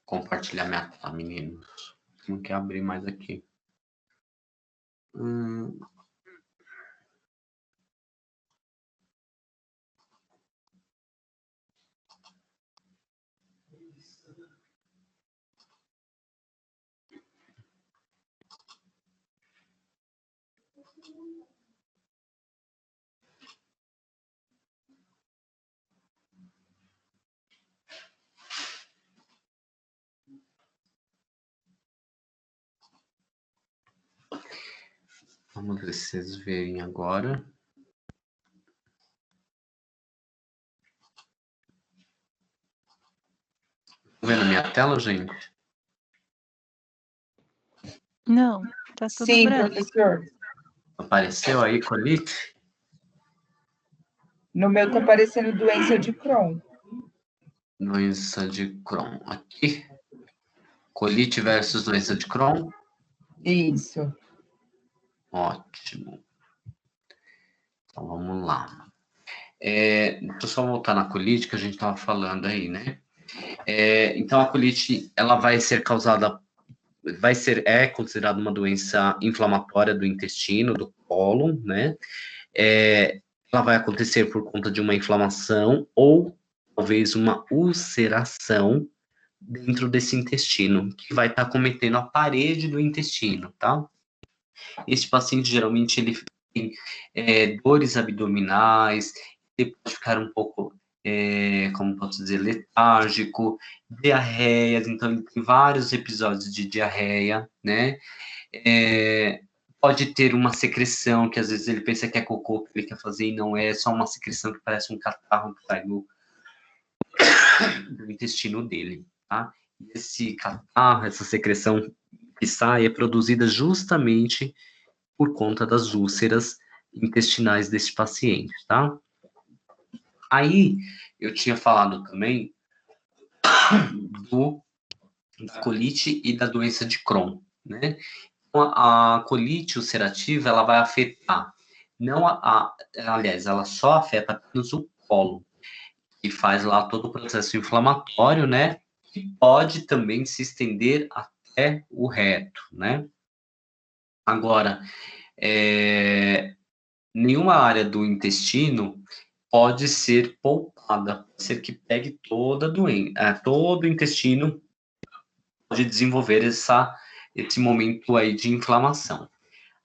Compartilhar minha tela, meninos. Não quer abrir mais aqui. Vamos ver se vocês veem agora. Tá vendo a minha tela, gente? Não, tá tudo Sim, branco. professor. Apareceu aí colite? No meu tá aparecendo doença de Crohn. Doença de Crohn. Aqui. Colite versus doença de Crohn. Isso. Ótimo. Então, vamos lá. Deixa eu só voltar na colite que a gente estava falando aí, né? Então, a colite, ela vai ser causada, é considerada uma doença inflamatória do intestino, do cólon, né? Ela vai acontecer por conta de uma inflamação ou talvez uma ulceração dentro desse intestino, que vai estar cometendo a parede do intestino, tá? Este paciente, geralmente, ele tem dores abdominais, ele pode ficar um pouco, como posso dizer, letárgico, diarreias, então ele tem vários episódios de diarreia, né? Pode ter uma secreção, que às vezes ele pensa que é cocô que ele quer fazer e não é, só uma secreção que parece um catarro que sai do intestino dele, tá? E esse catarro, essa secreção que sai é produzida justamente por conta das úlceras intestinais desse paciente, tá? Aí, eu tinha falado também da colite e da doença de Crohn, né? Então, a colite ulcerativa, ela vai afetar, não aliás, ela só afeta apenas o cólon, que faz lá todo o processo inflamatório, né? Que pode também se estender até o reto, né? Agora, nenhuma área do intestino pode ser poupada, pode ser que pegue toda a doença, todo o intestino pode desenvolver esse momento aí de inflamação.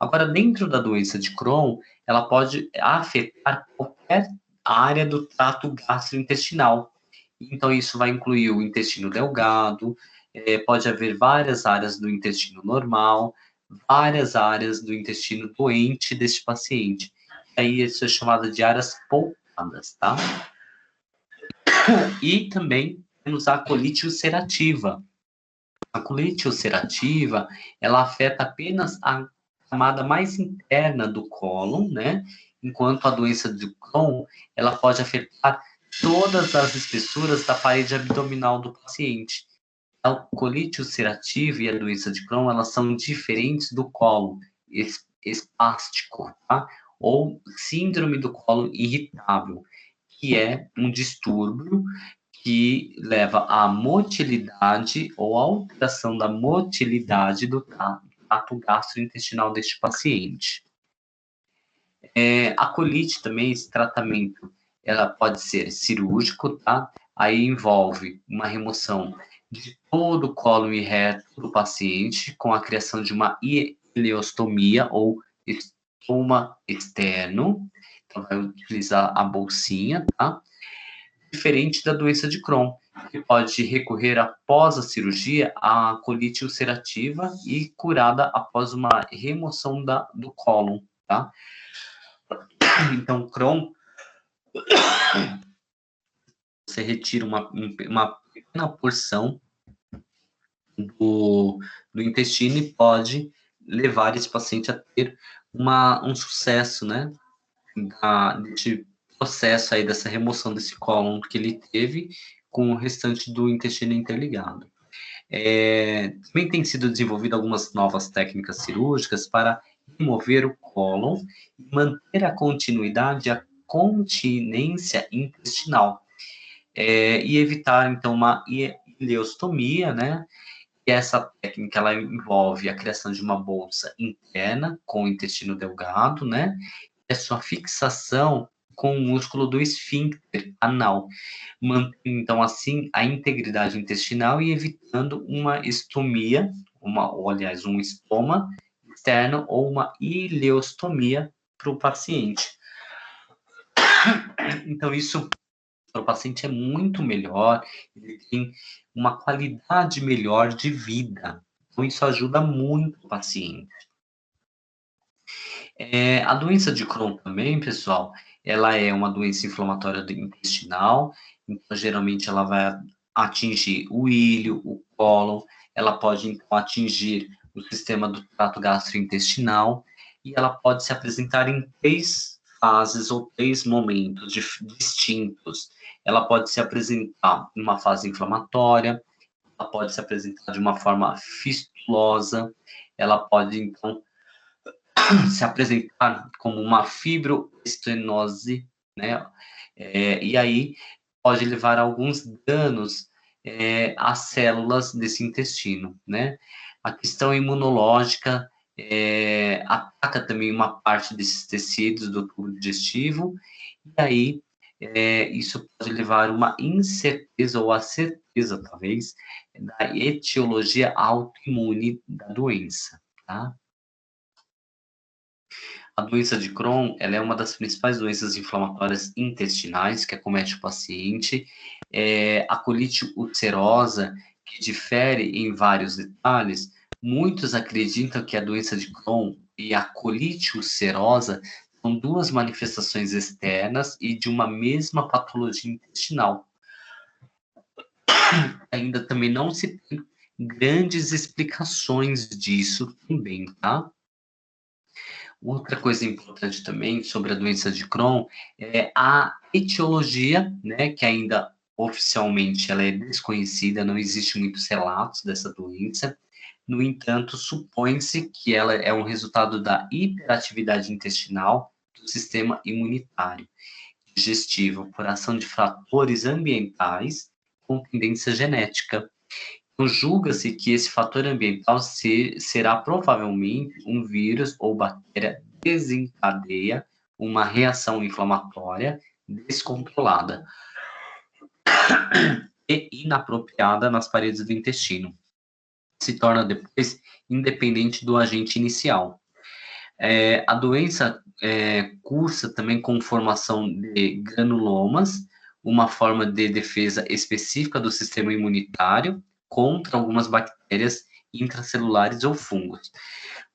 Agora, dentro da doença de Crohn, ela pode afetar qualquer área do trato gastrointestinal. Então, isso vai incluir o intestino delgado, pode haver várias áreas do intestino normal, várias áreas do intestino doente deste paciente. Aí, isso é chamado de áreas poupadas, tá? E também temos a colite ulcerativa. A colite ulcerativa, ela afeta apenas a camada mais interna do cólon, né? Enquanto a doença de Crohn, ela pode afetar todas as espessuras da parede abdominal do paciente. A colite ulcerativa e a doença de Crohn, elas são diferentes do cólon espástico, tá? Ou síndrome do cólon irritável, que é um distúrbio que leva à motilidade ou alteração da motilidade do trato gastrointestinal deste paciente. A colite também, esse tratamento, ela pode ser cirúrgico, tá? Aí envolve uma remoção de todo o cólon e reto do paciente, com a criação de uma ileostomia ou estoma externo. Então, vai utilizar a bolsinha, tá? diferente da doença de Crohn, que pode recorrer após a cirurgia à colite ulcerativa e curada após uma remoção do cólon, tá? Então, Crohn, você retira uma pequena porção do intestino e pode levar esse paciente a ter um sucesso, né, desse processo aí, dessa remoção desse cólon que ele teve com o restante do intestino interligado. Também tem sido desenvolvido algumas novas técnicas cirúrgicas para remover o cólon e manter a continuidade, a continência intestinal, e evitar, então, uma ileostomia, né? E essa técnica, ela envolve a criação de uma bolsa interna com o intestino delgado, né? E a sua fixação com o músculo do esfíncter anal, mantendo, então, assim, a integridade intestinal e evitando uma estomia, aliás, um estoma externo ou uma ileostomia para o paciente. Então, isso para o paciente é muito melhor, ele tem uma qualidade melhor de vida. Então, isso ajuda muito o paciente. A doença de Crohn também, pessoal, ela é uma doença inflamatória intestinal, então, geralmente, ela vai atingir o íleo, o cólon, ela pode, então, atingir o sistema do trato gastrointestinal, e ela pode se apresentar em 3 fases ou 3 momentos distintos. Ela pode se apresentar em uma fase inflamatória, ela pode se apresentar de uma forma fistulosa, ela pode, então, se apresentar como uma fibroestenose, né? E aí pode levar a alguns danos às células desse intestino, né? A questão imunológica ataca também uma parte desses tecidos do tubo digestivo, e aí isso pode levar a uma incerteza ou a certeza, talvez, da etiologia autoimune da doença, tá? A doença de Crohn, ela é uma das principais doenças inflamatórias intestinais que acomete o paciente. A colite ulcerosa, que difere em vários detalhes, muitos acreditam que a doença de Crohn e a colite ulcerosa são 2 manifestações externas e de uma mesma patologia intestinal. Ainda também não se tem grandes explicações disso também, tá? Outra coisa importante também sobre a doença de Crohn é a etiologia, né, que ainda oficialmente ela é desconhecida, não existe muitos relatos dessa doença. No entanto, supõe-se que ela é um resultado da hiperatividade intestinal do sistema imunitário digestivo por ação de fatores ambientais com tendência genética. Então, julga-se que esse fator ambiental será provavelmente um vírus ou bactéria desencadeia uma reação inflamatória descontrolada e inapropriada nas paredes do intestino. Se torna depois independente do agente inicial. A doença cursa também com formação de granulomas, uma forma de defesa específica do sistema imunitário contra algumas bactérias intracelulares ou fungos.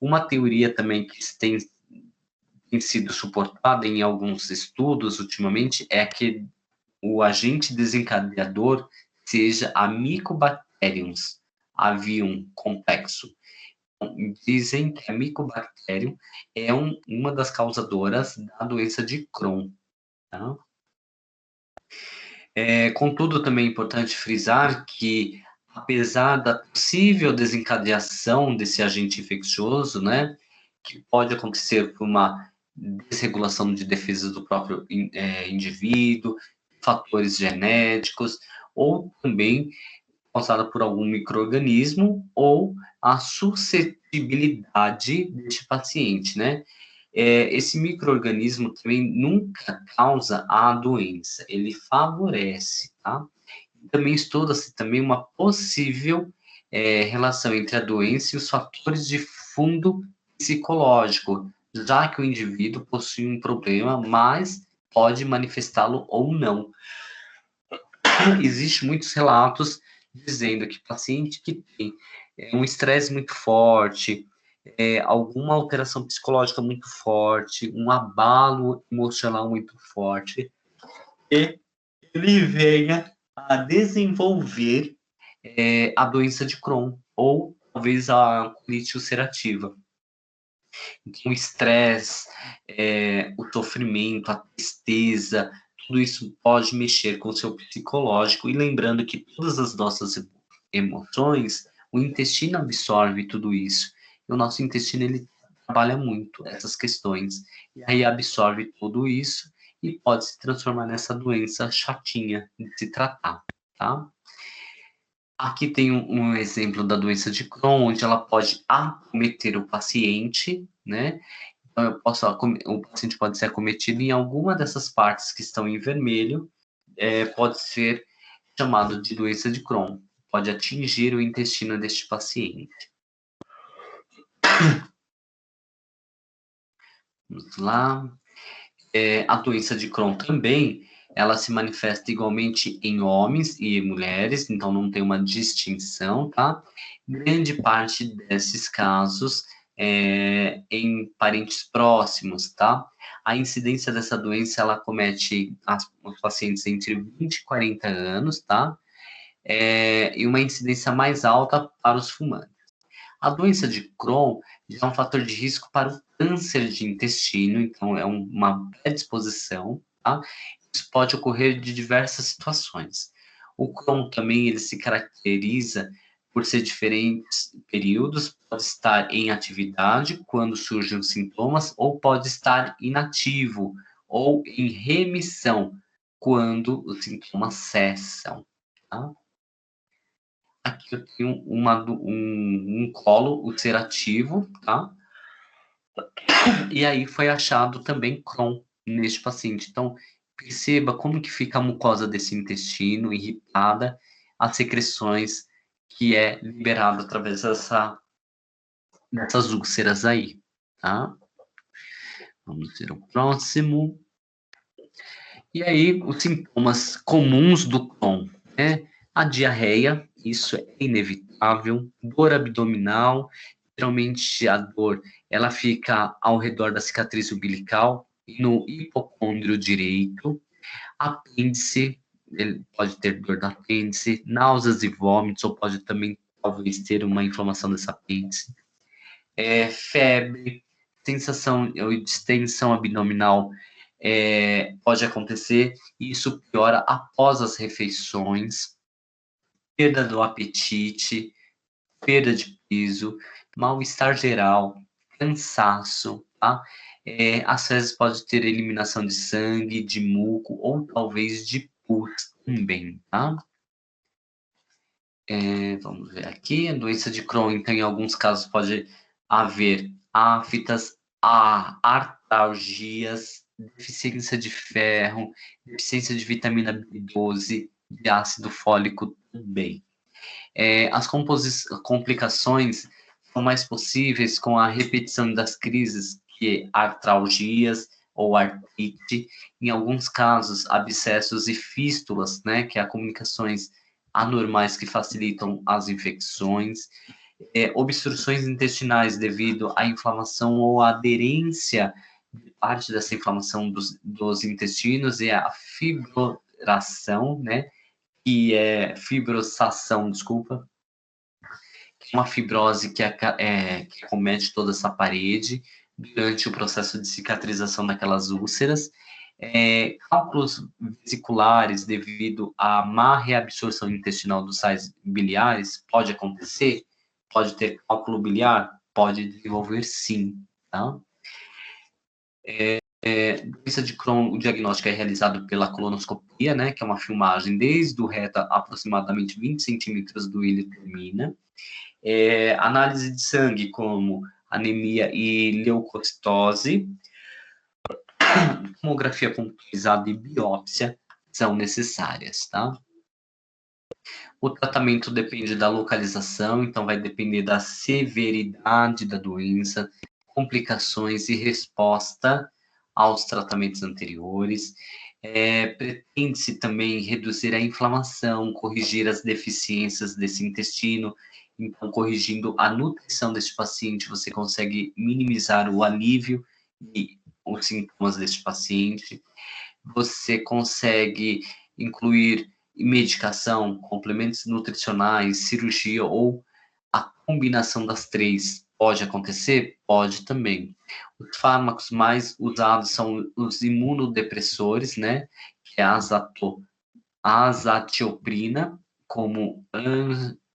Uma teoria também que tem sido suportada em alguns estudos ultimamente é que o agente desencadeador seja a Mycobacterium avium complexo. Dizem que a Mycobacterium é uma das causadoras da doença de Crohn. Tá? Contudo, também é importante frisar que, apesar da possível desencadeação desse agente infeccioso, né, que pode acontecer por uma desregulação de defesa do próprio indivíduo, fatores genéticos, ou também causada por algum micro-organismo, ou a suscetibilidade deste paciente, né? Esse micro-organismo também nunca causa a doença, ele favorece, tá? Também estuda-se também uma possível relação entre a doença e os fatores de fundo psicológico, já que o indivíduo possui um problema, mas pode manifestá-lo ou não. existem muitos relatos dizendo que paciente que tem um estresse muito forte, alguma alteração psicológica muito forte, um abalo emocional muito forte, e ele venha a desenvolver a doença de Crohn, ou talvez a colite ulcerativa. Então, o estresse, o sofrimento, a tristeza, tudo isso pode mexer com o seu psicológico. E lembrando que todas as nossas emoções, o intestino absorve tudo isso. E o nosso intestino, ele trabalha muito essas questões. E aí absorve tudo isso e pode se transformar nessa doença chatinha de se tratar, tá? Aqui tem um exemplo da doença de Crohn, onde ela pode acometer o paciente, né? Então, o paciente pode ser acometido em alguma dessas partes que estão em vermelho, pode ser chamado de doença de Crohn, pode atingir o intestino deste paciente. Vamos lá. A doença de Crohn também, ela se manifesta igualmente em homens e mulheres, então não tem uma distinção, tá? Grande parte desses casos em parentes próximos, tá? A incidência dessa doença, ela comete os pacientes entre 20 e 40 anos, tá? E uma incidência mais alta para os fumantes. A doença de Crohn já é um fator de risco para o câncer de intestino, então é uma predisposição, tá? Isso pode ocorrer de diversas situações. O Crohn também, ele se caracteriza por ser diferentes períodos, pode estar em atividade quando surgem os sintomas, ou pode estar inativo, ou em remissão, quando os sintomas cessam, tá? Aqui eu tenho um colo ulcerativo, tá? E aí foi achado também Crohn neste paciente. Então, perceba como que fica a mucosa desse intestino irritada, as secreções que é liberado através dessas úlceras aí, tá? Vamos ver o próximo. E aí, os sintomas comuns do Crohn, né? A diarreia, isso é inevitável, dor abdominal, geralmente a dor, ela fica ao redor da cicatriz umbilical e no hipocôndrio direito, apêndice, ele pode ter dor do apêndice, náuseas e vômitos, ou pode também, talvez, ter uma inflamação dessa apêndice, febre, sensação ou distensão abdominal, pode acontecer, e isso piora após as refeições, perda do apetite, perda de peso, mal-estar geral, cansaço, tá? Às vezes pode ter eliminação de sangue, de muco, ou talvez de pus também, tá? Vamos ver aqui, a doença de Crohn, então, em alguns casos pode haver aftas, artralgias, deficiência de ferro, deficiência de vitamina B12, de ácido fólico também. As complicações são mais possíveis com a repetição das crises, que artralgias ou artrite, em alguns casos, abscessos e fístulas, né, que é comunicações anormais que facilitam as infecções, obstruções intestinais devido à inflamação ou à aderência de parte dessa inflamação dos intestinos e a fibroração, né, que é fibrosação, desculpa, que é uma fibrose que acomete toda essa parede durante o processo de cicatrização daquelas úlceras, cálculos vesiculares devido à má reabsorção intestinal dos sais biliares pode acontecer, pode ter cálculo biliar, pode desenvolver sim, tá? Doença de Crohn, o diagnóstico é realizado pela colonoscopia, né, que é uma filmagem desde o reto a aproximadamente 20 centímetros do ilho termina. Análise de sangue, como anemia e leucocitose, tomografia computerizada e biópsia são necessárias, tá? O tratamento depende da localização, então vai depender da severidade da doença, complicações e resposta aos tratamentos anteriores. Pretende-se também reduzir a inflamação, corrigir as deficiências desse intestino. Então, corrigindo a nutrição deste paciente, você consegue minimizar o alívio e os sintomas deste paciente. Você consegue incluir medicação, complementos nutricionais, cirurgia ou a combinação das três. Pode acontecer? Pode também. Os fármacos mais usados são os imunodepressores, né? Que é a azatioprina, como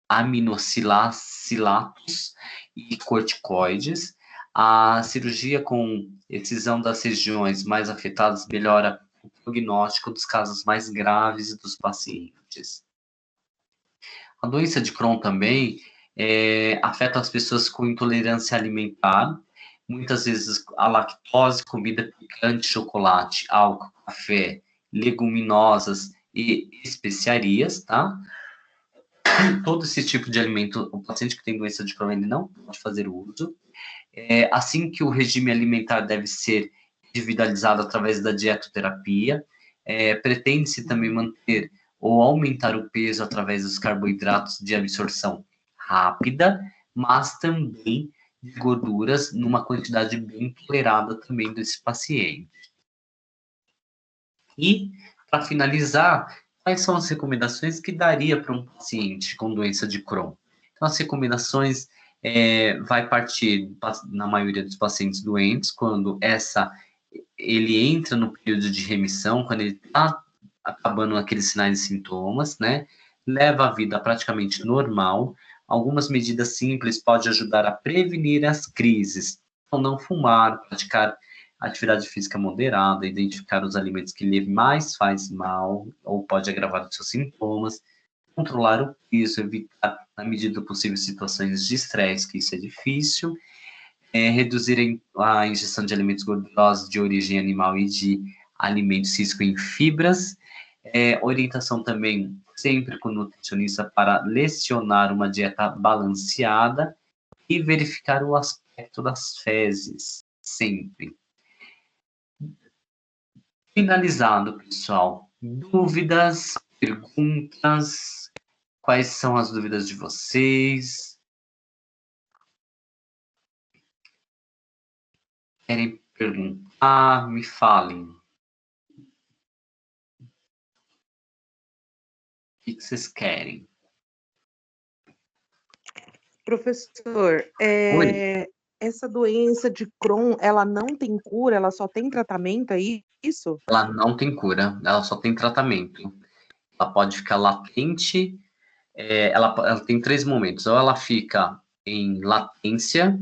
aminocilatos e corticoides. A cirurgia com excisão das regiões mais afetadas melhora o prognóstico dos casos mais graves dos pacientes. A doença de Crohn também afeta as pessoas com intolerância alimentar, muitas vezes a lactose, comida picante, chocolate, álcool, café, leguminosas e especiarias, tá? Todo esse tipo de alimento, o paciente que tem doença de Crohn, ele não pode fazer uso. Assim que o regime alimentar deve ser individualizado através da dietoterapia, pretende-se também manter ou aumentar o peso através dos carboidratos de absorção rápida, mas também de gorduras numa quantidade bem tolerada também desse paciente. E, para finalizar, quais são as recomendações que daria para um paciente com doença de Crohn? Então, as recomendações vai partir, na maioria dos pacientes doentes, quando ele entra no período de remissão, quando ele está acabando aqueles sinais e sintomas, né? Leva a vida praticamente normal. Algumas medidas simples podem ajudar a prevenir as crises. Então, não fumar, praticar atividade física moderada, identificar os alimentos que lhe mais faz mal ou pode agravar os seus sintomas, controlar o peso, evitar, na medida do possível, situações de estresse, que isso é difícil, reduzir a ingestão de alimentos gordurosos de origem animal e de alimentos ricos em fibras, orientação também sempre com o nutricionista para lecionar uma dieta balanceada e verificar o aspecto das fezes, sempre. Finalizado, pessoal. Dúvidas, perguntas? Quais são as dúvidas de vocês? Querem perguntar? Me falem. O que vocês querem? Professor, Oi. essa doença de Crohn, ela não tem cura, ela só tem tratamento, é isso? Ela não tem cura, ela só tem tratamento. Ela pode ficar latente, ela tem 3 momentos. Ou ela fica em latência,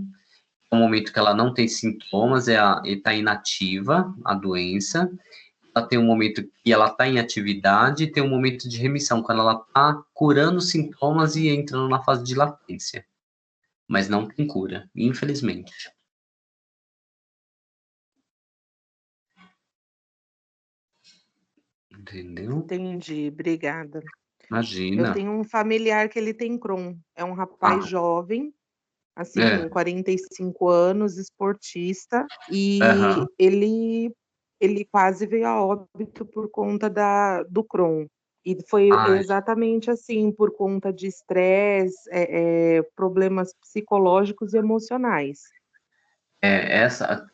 é o momento que ela não tem sintomas, está inativa, a doença. Ela tem um momento que ela está em atividade e tem um momento de remissão, quando ela está curando os sintomas e entrando na fase de latência. Mas não tem cura, infelizmente. Entendeu? Entendi, obrigada. Eu Imagina. tenho um familiar que ele tem Crohn, é um rapaz jovem, assim, 45 anos, esportista, e Aham. ele quase veio a óbito por conta do Crohn. E foi Ai, exatamente assim, por conta de estresse, problemas psicológicos e emocionais.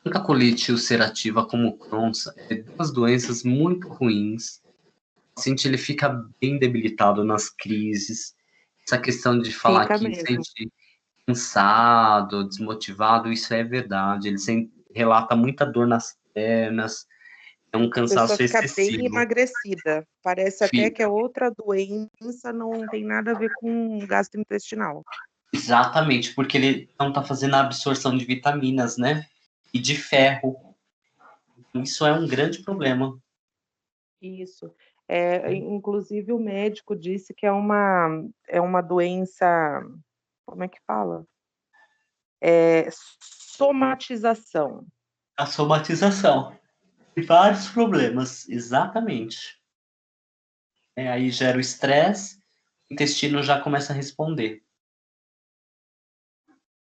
tanto a colite ulcerativa como o Crohn's, duas doenças muito ruins. O paciente ele fica bem debilitado nas crises. Essa questão de falar Fica que mesmo. sente cansado, desmotivado, isso é verdade. Ele relata muita dor nas pernas, é um A pessoa cansaço fica bem excessivo. emagrecida. Parece até que Fica. é outra doença, não tem nada a ver com gastrointestinal. Exatamente, porque ele não está fazendo a absorção de vitaminas, né? E de ferro. Isso é um grande problema. Isso. Inclusive, o médico disse que é uma doença, como é que fala? Somatização. A somatização. Vários problemas, exatamente. Aí gera o estresse, o intestino já começa a responder.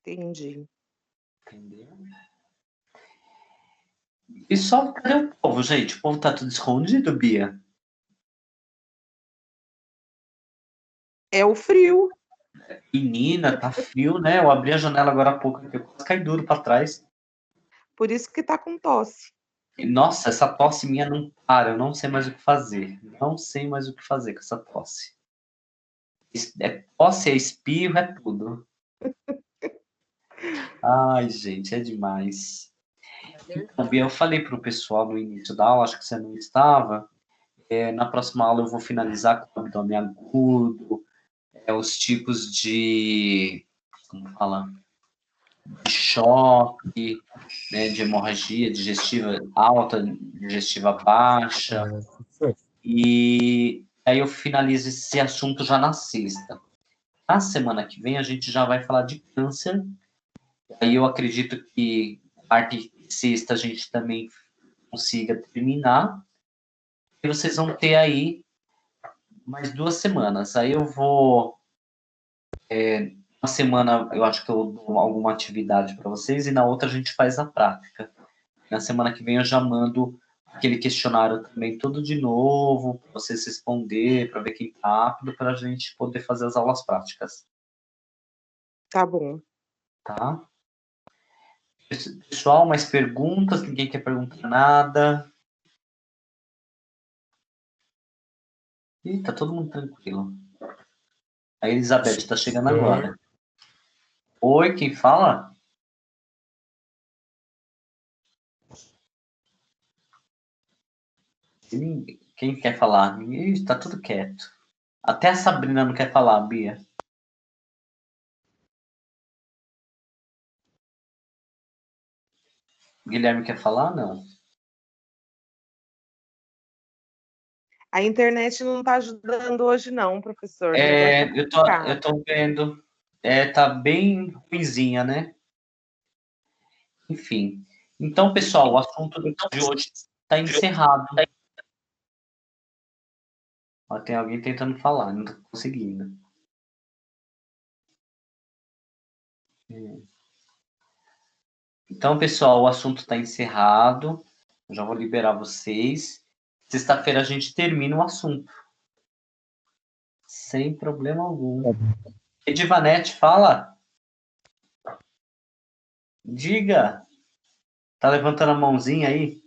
Entendi. Entendeu? E só cadê o povo, gente? O povo tá tudo escondido, Bia? É o frio. Menina, tá frio, né? Eu abri a janela agora há pouco, eu quase caí duro pra trás. Por isso que tá com tosse. E, nossa, essa tosse minha não para, eu não sei mais o que fazer. Não sei mais o que fazer com essa tosse. É tosse, é espirro, é tudo. Ai, gente, é demais. Então, Bia, eu falei pro pessoal no início da aula, acho que você não estava. Na próxima aula eu vou finalizar com o abdômen agudo, os tipos de, como fala, de choque, né, de hemorragia digestiva alta, digestiva baixa, e aí eu finalizo esse assunto já na sexta. Na semana que vem a gente já vai falar de câncer, aí eu acredito que quarta e sexta a gente também consiga terminar, e vocês vão ter aí mais 2 semanas. Aí eu vou. Uma semana eu acho que eu dou alguma atividade para vocês, e na outra a gente faz a prática. Na semana que vem eu já mando aquele questionário também tudo de novo, para vocês responder, para ver quem tá rápido, para a gente poder fazer as aulas práticas. Tá bom. Tá? Pessoal, mais perguntas? Ninguém quer perguntar nada? Ih, tá todo mundo tranquilo. A Elizabeth está chegando agora. Oi, quem fala? Quem quer falar? Ih, tá tudo quieto. Até a Sabrina não quer falar, Bia. Guilherme quer falar? Não. A internet não tá ajudando hoje, não, professor. O negócio Eu complicado. tô vendo. Tá bem ruinzinha, né? Enfim. Então, pessoal, o assunto de hoje está encerrado. Ó, tem alguém tentando falar, não tô conseguindo. Então, pessoal, o assunto está encerrado. Eu já vou liberar vocês. Sexta-feira a gente termina o assunto. Sem problema algum. Edivanete, fala. Diga. Tá levantando a mãozinha aí?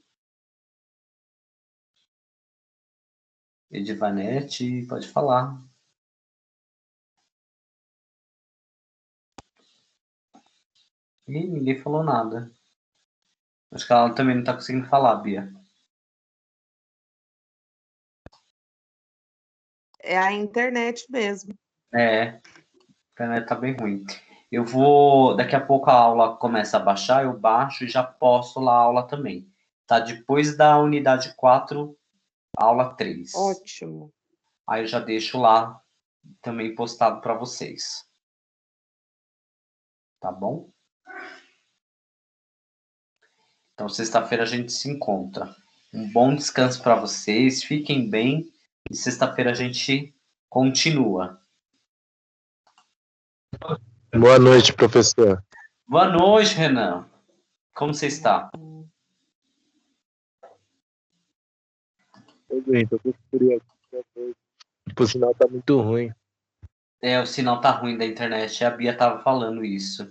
Edivanete, pode falar. Ih, ninguém falou nada. Acho que ela também não tá conseguindo falar, Bia. É a internet mesmo. A internet tá bem ruim. Eu vou. Daqui a pouco a aula começa a baixar, eu baixo e já posto lá a aula também. Tá depois da unidade 4, aula 3. Ótimo. Aí eu já deixo lá também postado para vocês. Tá bom? Então, sexta-feira a gente se encontra. Um bom descanso para vocês, fiquem bem e sexta-feira a gente continua. Boa noite, professor. Boa noite, Renan. Como você está? Tô bem, tô com frio aqui. Tipo, o sinal tá muito ruim. O sinal tá ruim da internet. A Bia tava falando isso.